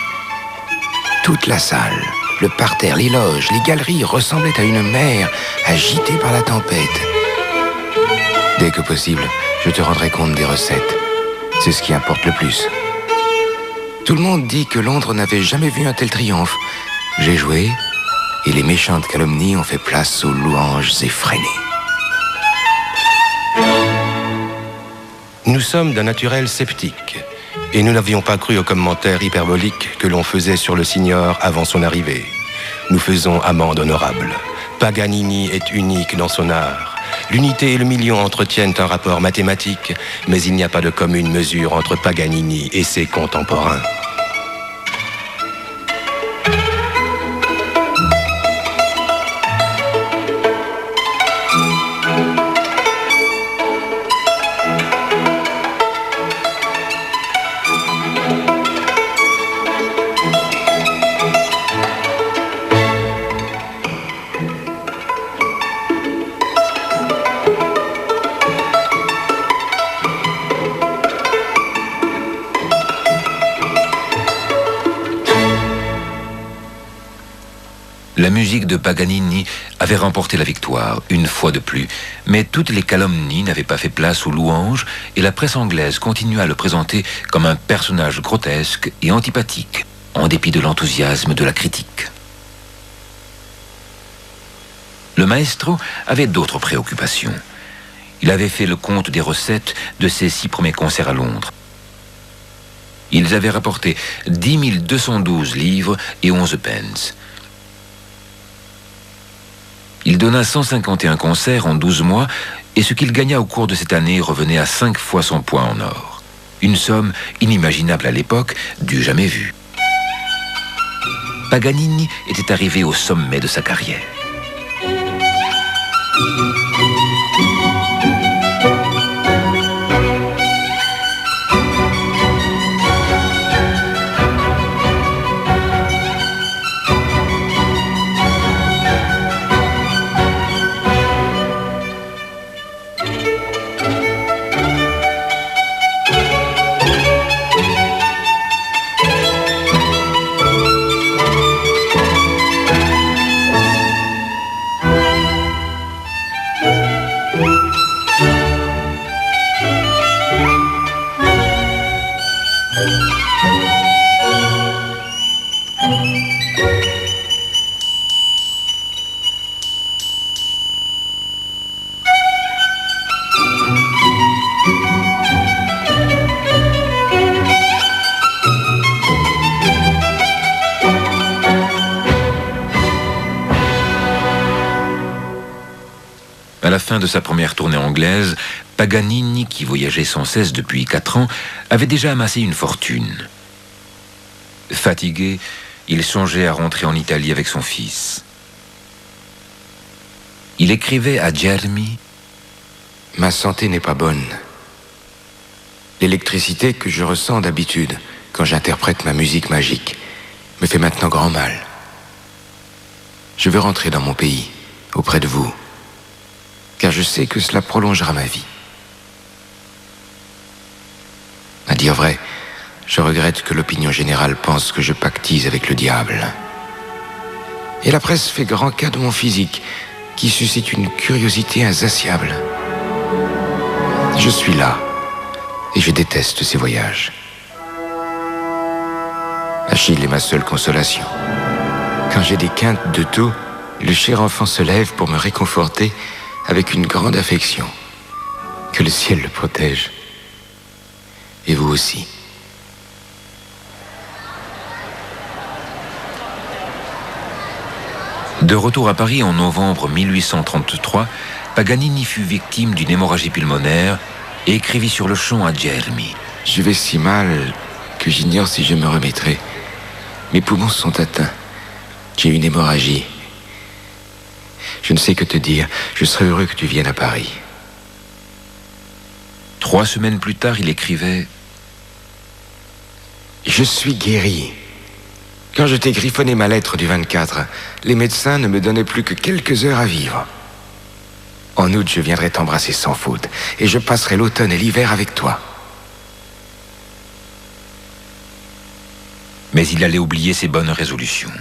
Toute la salle, le parterre, les loges, les galeries ressemblaient à une mer agitée par la tempête. Dès que possible, je te rendrai compte des recettes. C'est ce qui importe le plus. Tout le monde dit que Londres n'avait jamais vu un tel triomphe. J'ai joué, et les méchantes calomnies ont fait place aux louanges effrénées.
Nous sommes d'un naturel sceptique, et nous n'avions pas cru aux commentaires hyperboliques que l'on faisait sur le signor avant son arrivée. Nous faisons amende honorable. Paganini est unique dans son art. L'unité et le million entretiennent un rapport mathématique, mais il n'y a pas de commune mesure entre Paganini et ses contemporains.
La musique de Paganini avait remporté la victoire, une fois de plus, mais toutes les calomnies n'avaient pas fait place aux louanges et la presse anglaise continua à le présenter comme un personnage grotesque et antipathique, en dépit de l'enthousiasme de la critique. Le maestro avait d'autres préoccupations. Il avait fait le compte des recettes de ses 6 premiers concerts à Londres. Ils avaient rapporté 10 212 livres et 11 pence. Il donna 151 concerts en 12 mois et ce qu'il gagna au cours de cette année revenait à 5 fois son poids en or. Une somme inimaginable à l'époque, du jamais vu. Paganini était arrivé au sommet de sa carrière. À la fin de sa première tournée anglaise, Paganini, qui voyageait sans cesse depuis 4 ans, avait déjà amassé une fortune. Fatigué, il songeait à rentrer en Italie avec son fils. Il écrivait à Germi:
Ma santé n'est pas bonne. L'électricité que je ressens d'habitude quand j'interprète ma musique magique me fait maintenant grand mal. Je veux rentrer dans mon pays, auprès de vous, car je sais que cela prolongera ma vie. À dire vrai, je regrette que l'opinion générale pense que je pactise avec le diable. Et la presse fait grand cas de mon physique, qui suscite une curiosité insatiable. Je suis là, et je déteste ces voyages. Achille est ma seule consolation. Quand j'ai des quintes de taux, Le cher enfant se lève pour me réconforter avec une grande affection. Que le ciel le protège. Et vous aussi.
De retour à Paris en novembre 1833, Paganini fut victime d'une hémorragie pulmonaire et écrivit sur le champ à Gelmi.
Je vais si mal que j'ignore si je me remettrai. Mes poumons sont atteints. J'ai une hémorragie. Je ne sais que te dire. Je serais heureux que tu viennes à Paris.
3 semaines plus tard, il écrivait
« Je suis guéri. Quand je t'ai griffonné ma lettre du 24, les médecins ne me donnaient plus que quelques heures à vivre. En août, je viendrai t'embrasser sans faute, et je passerai l'automne et l'hiver avec toi. »
Mais il allait oublier ses bonnes résolutions.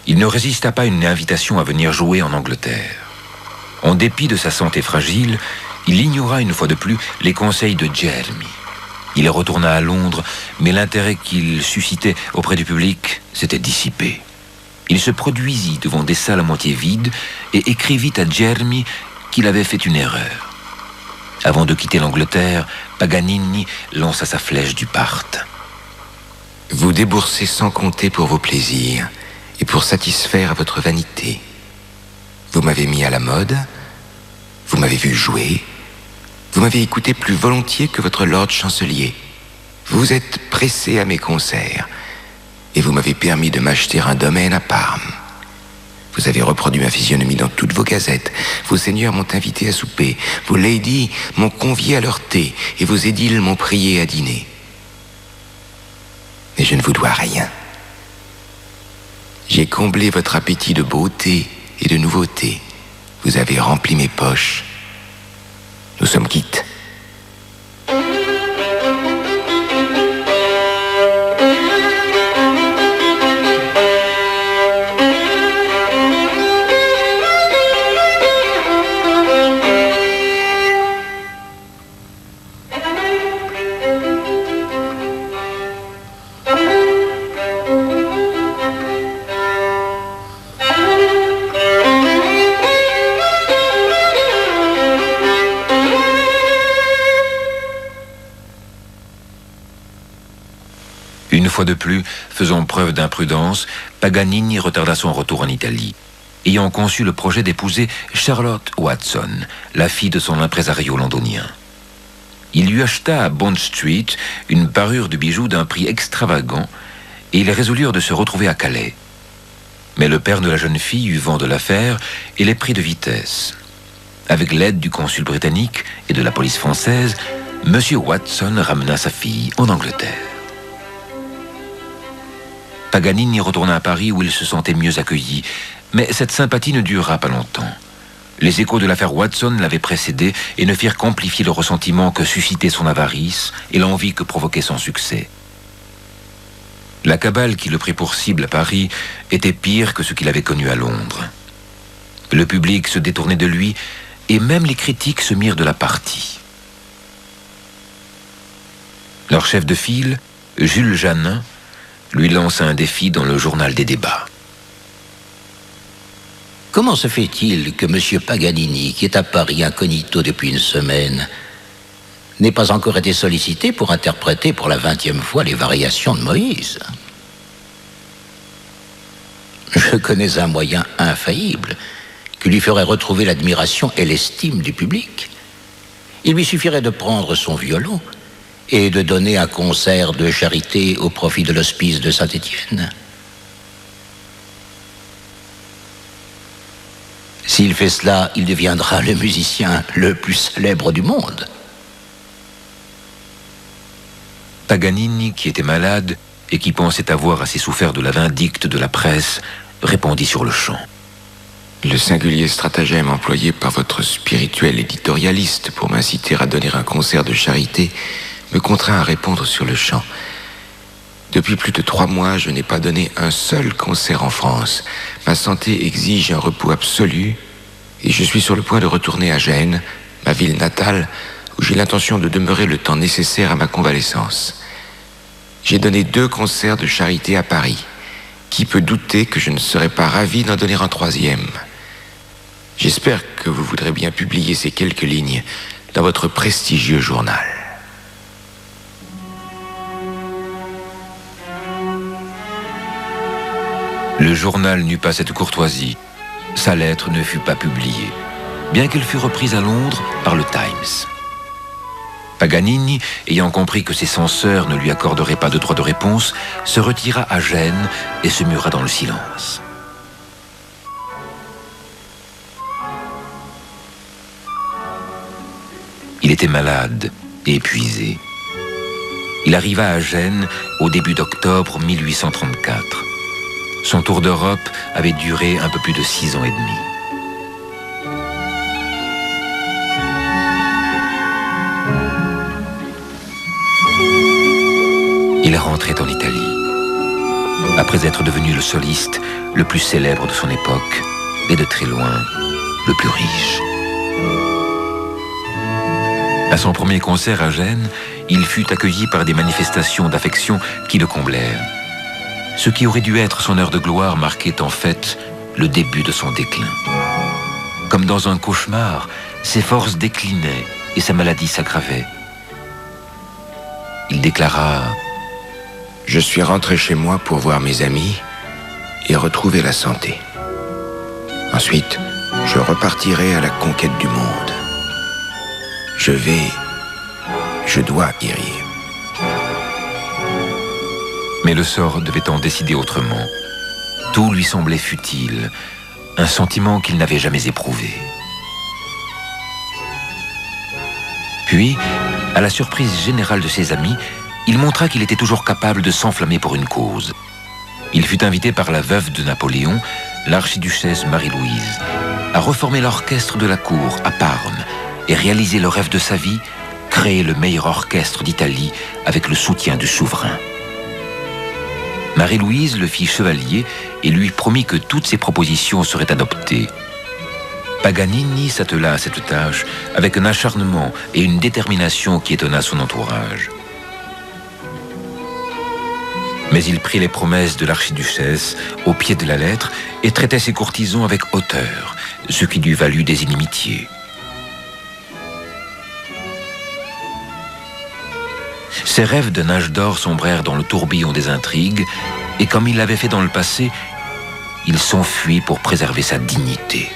Il ne résista pas à une invitation à venir jouer en Angleterre. En dépit de sa santé fragile, il ignora une fois de plus les conseils de Gelmi. Il retourna à Londres, mais l'intérêt qu'il suscitait auprès du public s'était dissipé. Il se produisit devant des salles à moitié vides et écrivit à Gelmi qu'il avait fait une erreur. Avant de quitter l'Angleterre, Paganini lança sa flèche du Parthe.
« Vous déboursez sans compter pour vos plaisirs et pour satisfaire à votre vanité. Vous m'avez mis à la mode, vous m'avez vu jouer, vous m'avez écouté plus volontiers que votre lord chancelier. Vous êtes pressé à mes concerts et vous m'avez permis de m'acheter un domaine à Parme. Vous avez reproduit ma physionomie dans toutes vos gazettes. Vos seigneurs m'ont invité à souper. Vos ladies m'ont convié à leur thé et vos édiles m'ont prié à dîner. Mais je ne vous dois rien. J'ai comblé votre appétit de beauté et de nouveauté. Vous avez rempli mes poches. Nous sommes quittes.
Une fois de plus, faisant preuve d'imprudence, Paganini retarda son retour en Italie, ayant conçu le projet d'épouser Charlotte Watson, la fille de son impresario londonien. Il lui acheta à Bond Street une parure de bijoux d'un prix extravagant et ils résolurent de se retrouver à Calais. Mais le père de la jeune fille eut vent de l'affaire et les prit de vitesse. Avec l'aide du consul britannique et de la police française, M. Watson ramena sa fille en Angleterre. Paganini retourna à Paris où il se sentait mieux accueilli, mais cette sympathie ne dura pas longtemps. Les échos de l'affaire Watson l'avaient précédé et ne firent qu'amplifier le ressentiment que suscitait son avarice et l'envie que provoquait son succès. La cabale qui le prit pour cible à Paris était pire que ce qu'il avait connu à Londres. Le public se détournait de lui et même les critiques se mirent de la partie. Leur chef de file, Jules Janin, lui lança un défi dans le journal des débats.
Comment se fait-il que M. Paganini, qui est à Paris incognito depuis une semaine, n'ait pas encore été sollicité pour interpréter pour la 20e fois les variations de Moïse? Je connais un moyen infaillible qui lui ferait retrouver l'admiration et l'estime du public. Il lui suffirait de prendre son violon et de donner un concert de charité au profit de l'hospice de Saint-Étienne. S'il fait cela, il deviendra le musicien le plus célèbre du monde.
Paganini, qui était malade et qui pensait avoir assez souffert de la vindicte de la presse, répondit sur le champ.
Le singulier stratagème employé par votre spirituel éditorialiste pour m'inciter à donner un concert de charité me contraint à répondre sur le champ. Depuis plus de 3 mois, je n'ai pas donné un seul concert en France. Ma santé exige un repos absolu et je suis sur le point de retourner à Gênes, ma ville natale, où j'ai l'intention de demeurer le temps nécessaire à ma convalescence. J'ai donné 2 concerts de charité à Paris Qui peut douter que je ne serais pas ravi d'en donner un troisième? J'espère que vous voudrez bien publier ces quelques lignes dans votre prestigieux journal.
Le journal n'eut pas cette courtoisie. Sa lettre ne fut pas publiée, bien qu'elle fût reprise à Londres par le Times. Paganini, ayant compris que ses censeurs ne lui accorderaient pas de droit de réponse, se retira à Gênes et se mura dans le silence. Il était malade et épuisé. Il arriva à Gênes au début d'octobre 1834. Son tour d'Europe avait duré un peu plus de 6 ans et demi. Il rentrait en Italie. Après être devenu le soliste le plus célèbre de son époque, et de très loin, le plus riche. À son premier concert à Gênes, il fut accueilli par des manifestations d'affection qui le comblèrent. Ce qui aurait dû être son heure de gloire marquait en fait le début de son déclin. Comme dans un cauchemar, ses forces déclinaient et sa maladie s'aggravait. Il déclara:
Je suis rentré chez moi pour voir mes amis et retrouver la santé. Ensuite, je repartirai à la conquête du monde. Je dois guérir.
Mais le sort devait en décider autrement. Tout lui semblait futile, un sentiment qu'il n'avait jamais éprouvé. Puis, à la surprise générale de ses amis, il montra qu'il était toujours capable de s'enflammer pour une cause. Il fut invité par la veuve de Napoléon, l'archiduchesse Marie-Louise, à reformer l'orchestre de la cour à Parme et réaliser le rêve de sa vie, créer le meilleur orchestre d'Italie avec le soutien du souverain. Marie-Louise le fit chevalier et lui promit que toutes ses propositions seraient adoptées. Paganini s'attela à cette tâche avec un acharnement et une détermination qui étonna son entourage. Mais il prit les promesses de l'archiduchesse au pied de la lettre et traitait ses courtisans avec hauteur, ce qui lui valut des inimitiés. Ses rêves d'un âge d'or sombrèrent dans le tourbillon des intrigues, et comme il l'avait fait dans le passé, il s'enfuit pour préserver sa dignité.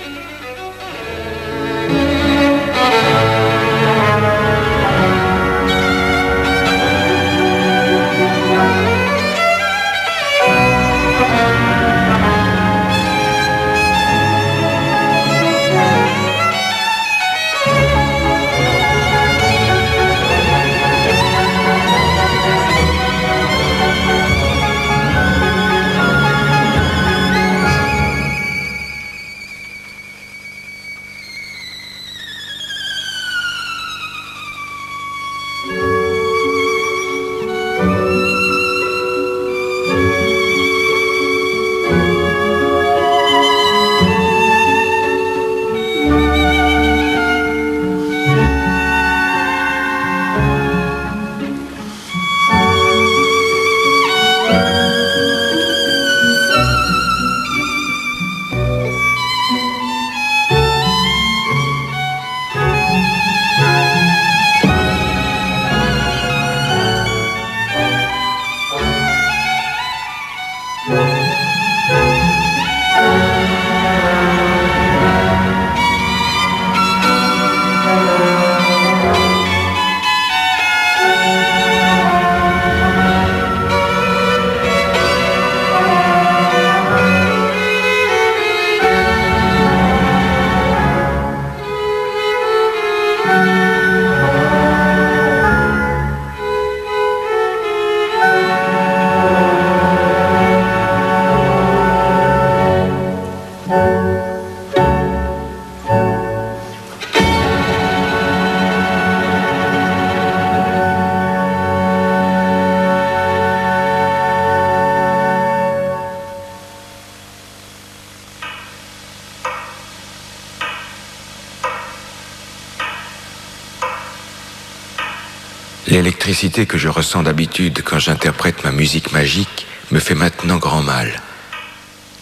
L'électricité que je ressens d'habitude quand j'interprète ma musique magique me fait maintenant grand mal.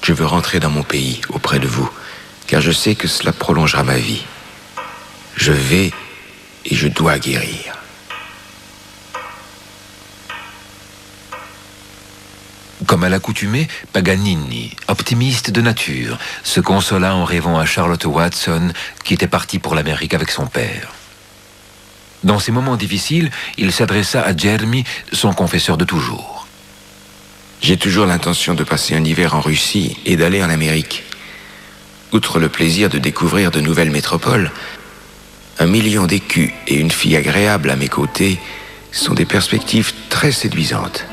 Je veux rentrer dans mon pays, auprès de vous, car je sais que cela prolongera ma vie. Je vais et je dois guérir.
Comme à l'accoutumée, Paganini, optimiste de nature, se consola en rêvant à Charlotte Watson, qui était partie pour l'Amérique avec son père. Dans ces moments difficiles, il s'adressa à Jeremy, son confesseur de toujours.
J'ai toujours l'intention de passer un hiver en Russie et d'aller en Amérique. Outre le plaisir de découvrir de nouvelles métropoles, 1 million d'écus et une fille agréable à mes côtés sont des perspectives très séduisantes.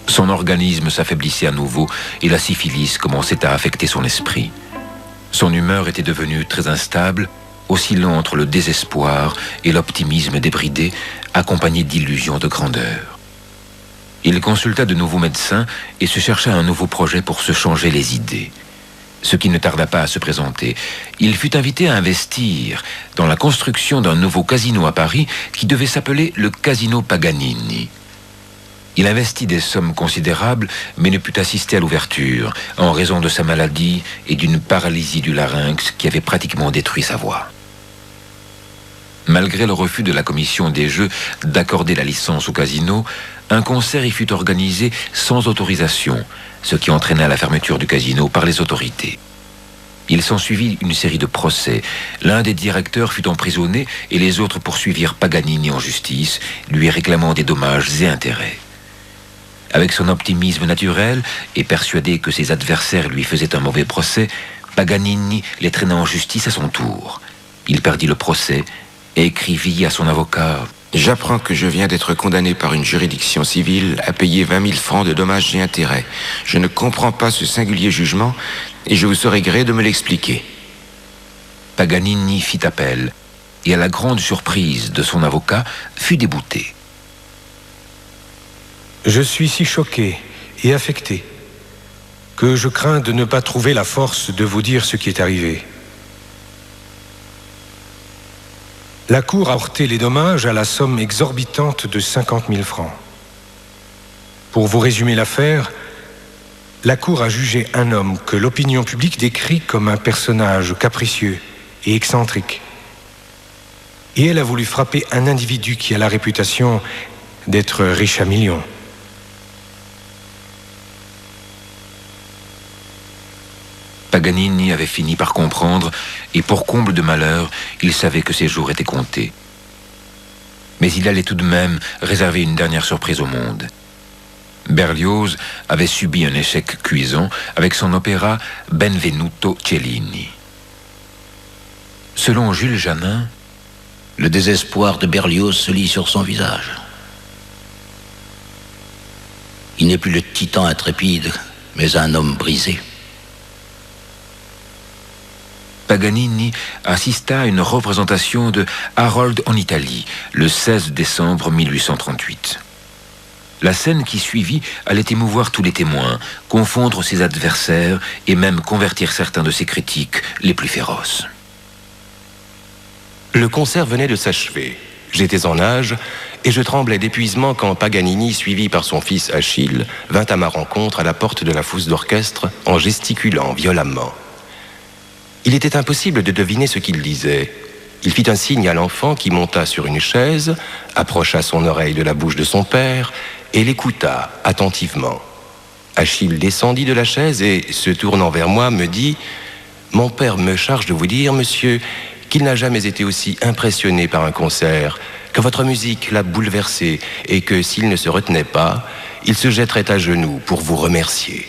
Son organisme s'affaiblissait à nouveau et la syphilis commençait à affecter son esprit. Son humeur était devenue très instable, oscillant entre le désespoir et l'optimisme débridé, accompagné d'illusions de grandeur. Il consulta de nouveaux médecins et se chercha un nouveau projet pour se changer les idées. Ce qui ne tarda pas à se présenter, il fut invité à investir dans la construction d'un nouveau casino à Paris qui devait s'appeler le Casino Paganini. Il investit des sommes considérables, mais ne put assister à l'ouverture, en raison de sa maladie et d'une paralysie du larynx qui avait pratiquement détruit sa voix. Malgré le refus de la commission des Jeux d'accorder la licence au casino, un concert y fut organisé sans autorisation, ce qui entraîna la fermeture du casino par les autorités. Il s'ensuivit une série de procès. L'un des directeurs fut emprisonné et les autres poursuivirent Paganini en justice, lui réclamant des dommages et intérêts. Avec son optimisme naturel et persuadé que ses adversaires lui faisaient un mauvais procès, Paganini les traîna en justice à son tour. Il perdit le procès et écrivit à son avocat «
J'apprends que je viens d'être condamné par une juridiction civile à payer 20 000 francs de dommages et intérêts. Je ne comprends pas ce singulier jugement et je vous serai gré de me l'expliquer. »
Paganini fit appel et à la grande surprise de son avocat fut débouté.
Je suis si choqué et affecté que je crains de ne pas trouver la force de vous dire ce qui est arrivé. La Cour a porté les dommages à la somme exorbitante de 50 000 francs. Pour vous résumer l'affaire, la Cour a jugé un homme que l'opinion publique décrit comme un personnage capricieux et excentrique. Et elle a voulu frapper un individu qui a la réputation d'être riche à millions.
Paganini avait fini par comprendre, et pour comble de malheur, il savait que ses jours étaient comptés. Mais il allait tout de même réserver une dernière surprise au monde. Berlioz avait subi un échec cuisant avec son opéra Benvenuto Cellini. Selon Jules Janin,
le désespoir de Berlioz se lit sur son visage. Il n'est plus le titan intrépide, mais un homme brisé.
Paganini assista à une représentation de Harold en Italie, le 16 décembre 1838. La scène qui suivit allait émouvoir tous les témoins, confondre ses adversaires et même convertir certains de ses critiques les plus féroces.
Le concert venait de s'achever. J'étais en âge et je tremblais d'épuisement quand Paganini, suivi par son fils Achille, vint à ma rencontre à la porte de la fosse d'orchestre en gesticulant violemment. Il était impossible de deviner ce qu'il disait. Il fit un signe à l'enfant qui monta sur une chaise, approcha son oreille de la bouche de son père et l'écouta attentivement. Achille descendit de la chaise et, se tournant vers moi, me dit « Mon père me charge de vous dire, monsieur, qu'il n'a jamais été aussi impressionné par un concert, que votre musique l'a bouleversé et que s'il ne se retenait pas, il se jetterait à genoux pour vous remercier. »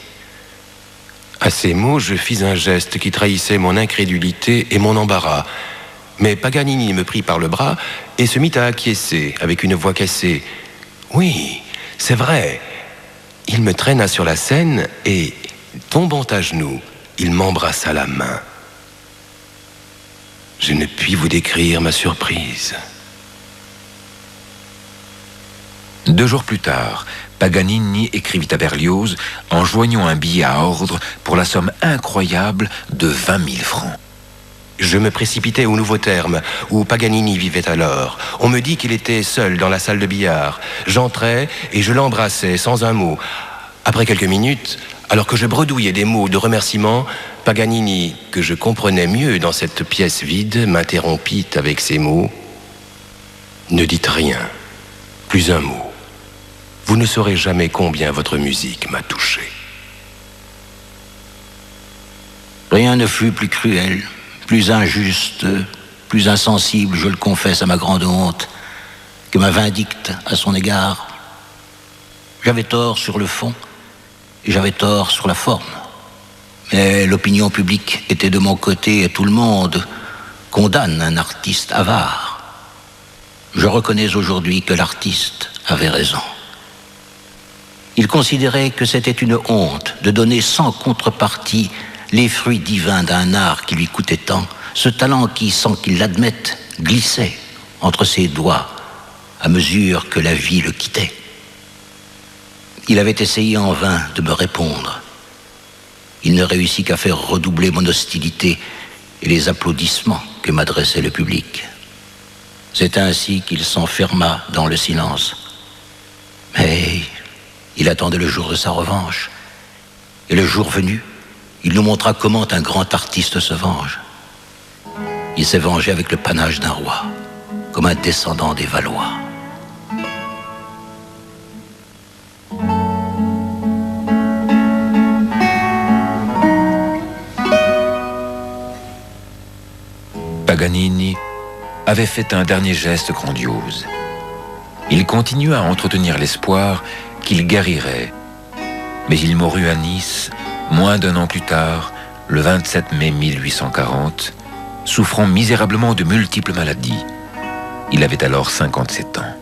À ces mots, je fis un geste qui trahissait mon incrédulité et mon embarras. Mais Paganini me prit par le bras et se mit à acquiescer avec une voix cassée. « Oui, c'est vrai. » Il me traîna sur la scène et, tombant à genoux, il m'embrassa la main. Je ne puis vous décrire ma surprise.
2 jours plus tard, Paganini écrivit à Berlioz en joignant un billet à ordre pour la somme incroyable de 20 000 francs.
Je me précipitai au Nouveau Terme, où Paganini vivait alors. On me dit qu'il était seul dans la salle de billard. J'entrai et je l'embrassai sans un mot. Après quelques minutes, alors que je bredouillais des mots de remerciement, Paganini, que je comprenais mieux dans cette pièce vide, m'interrompit avec ces mots. « Ne dites rien, plus un mot. Vous ne saurez jamais combien votre musique m'a touché. »
Rien ne fut plus cruel, plus injuste, plus insensible, je le confesse à ma grande honte, que ma vindicte à son égard. J'avais tort sur le fond et j'avais tort sur la forme. Mais l'opinion publique était de mon côté et tout le monde condamne un artiste avare. Je reconnais aujourd'hui que l'artiste avait raison. Il considérait que c'était une honte de donner sans contrepartie les fruits divins d'un art qui lui coûtait tant, ce talent qui, sans qu'il l'admette, glissait entre ses doigts à mesure que la vie le quittait. Il avait essayé en vain de me répondre. Il ne réussit qu'à faire redoubler mon hostilité et les applaudissements que m'adressait le public. C'est ainsi qu'il s'enferma dans le silence. Mais il attendait le jour de sa revanche. Et le jour venu, il nous montra comment un grand artiste se venge. Il s'est vengé avec le panache d'un roi, comme un descendant des Valois.
Paganini avait fait un dernier geste grandiose. Il continua à entretenir l'espoir qu'il guérirait, mais il mourut à Nice, moins d'un an plus tard, le 27 mai 1840, souffrant misérablement de multiples maladies. Il avait alors 57 ans.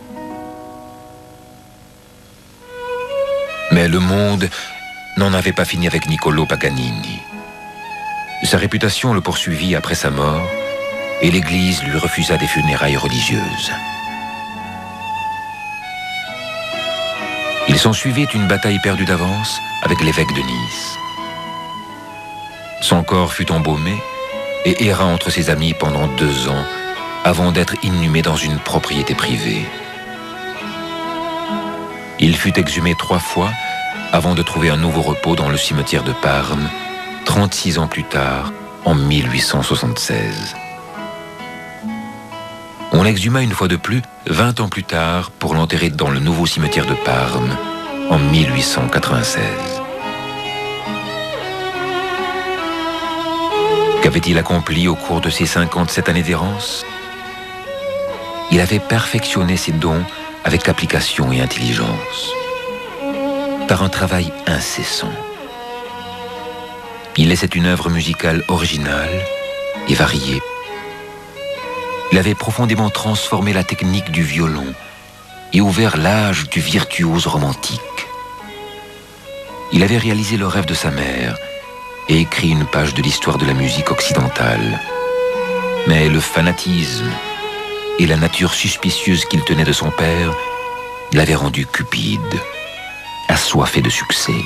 Mais le monde n'en avait pas fini avec Niccolò Paganini. Sa réputation le poursuivit après sa mort, et l'Église lui refusa des funérailles religieuses. Il s'ensuivit une bataille perdue d'avance avec l'évêque de Nice. Son corps fut embaumé et erra entre ses amis pendant 2 ans avant d'être inhumé dans une propriété privée. Il fut exhumé 3 fois avant de trouver un nouveau repos dans le cimetière de Parme, 36 ans plus tard, en 1876. On l'exhuma une fois de plus 20 ans plus tard pour l'enterrer dans le nouveau cimetière de Parme en 1896. Qu'avait-il accompli au cours de ses 57 années d'errance? Il avait perfectionné ses dons avec application et intelligence, par un travail incessant. Il laissait une œuvre musicale originale et variée. Il avait profondément transformé la technique du violon et ouvert l'âge du virtuose romantique. Il avait réalisé le rêve de sa mère et écrit une page de l'histoire de la musique occidentale. Mais le fanatisme et la nature suspicieuse qu'il tenait de son père l'avaient rendu cupide, assoiffé de succès,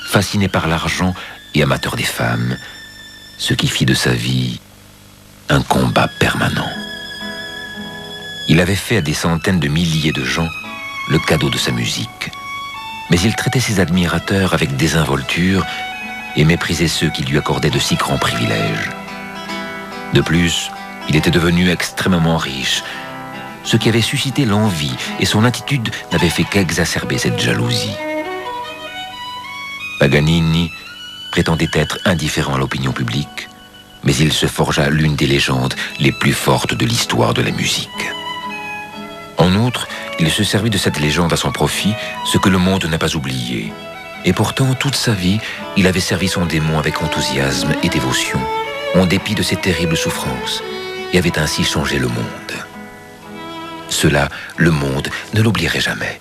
fasciné par l'argent et amateur des femmes, ce qui fit de sa vie un combat permanent. Il avait fait à des centaines de milliers de gens le cadeau de sa musique, mais il traitait ses admirateurs avec désinvolture et méprisait ceux qui lui accordaient de si grands privilèges. De plus, il était devenu extrêmement riche, ce qui avait suscité l'envie, et son attitude n'avait fait qu'exacerber cette jalousie. Paganini prétendait être indifférent à l'opinion publique, mais il se forgea l'une des légendes les plus fortes de l'histoire de la musique. En outre, il se servit de cette légende à son profit, ce que le monde n'a pas oublié. Et pourtant, toute sa vie, il avait servi son démon avec enthousiasme et dévotion, en dépit de ses terribles souffrances, et avait ainsi changé le monde. Cela, le monde ne l'oublierait jamais.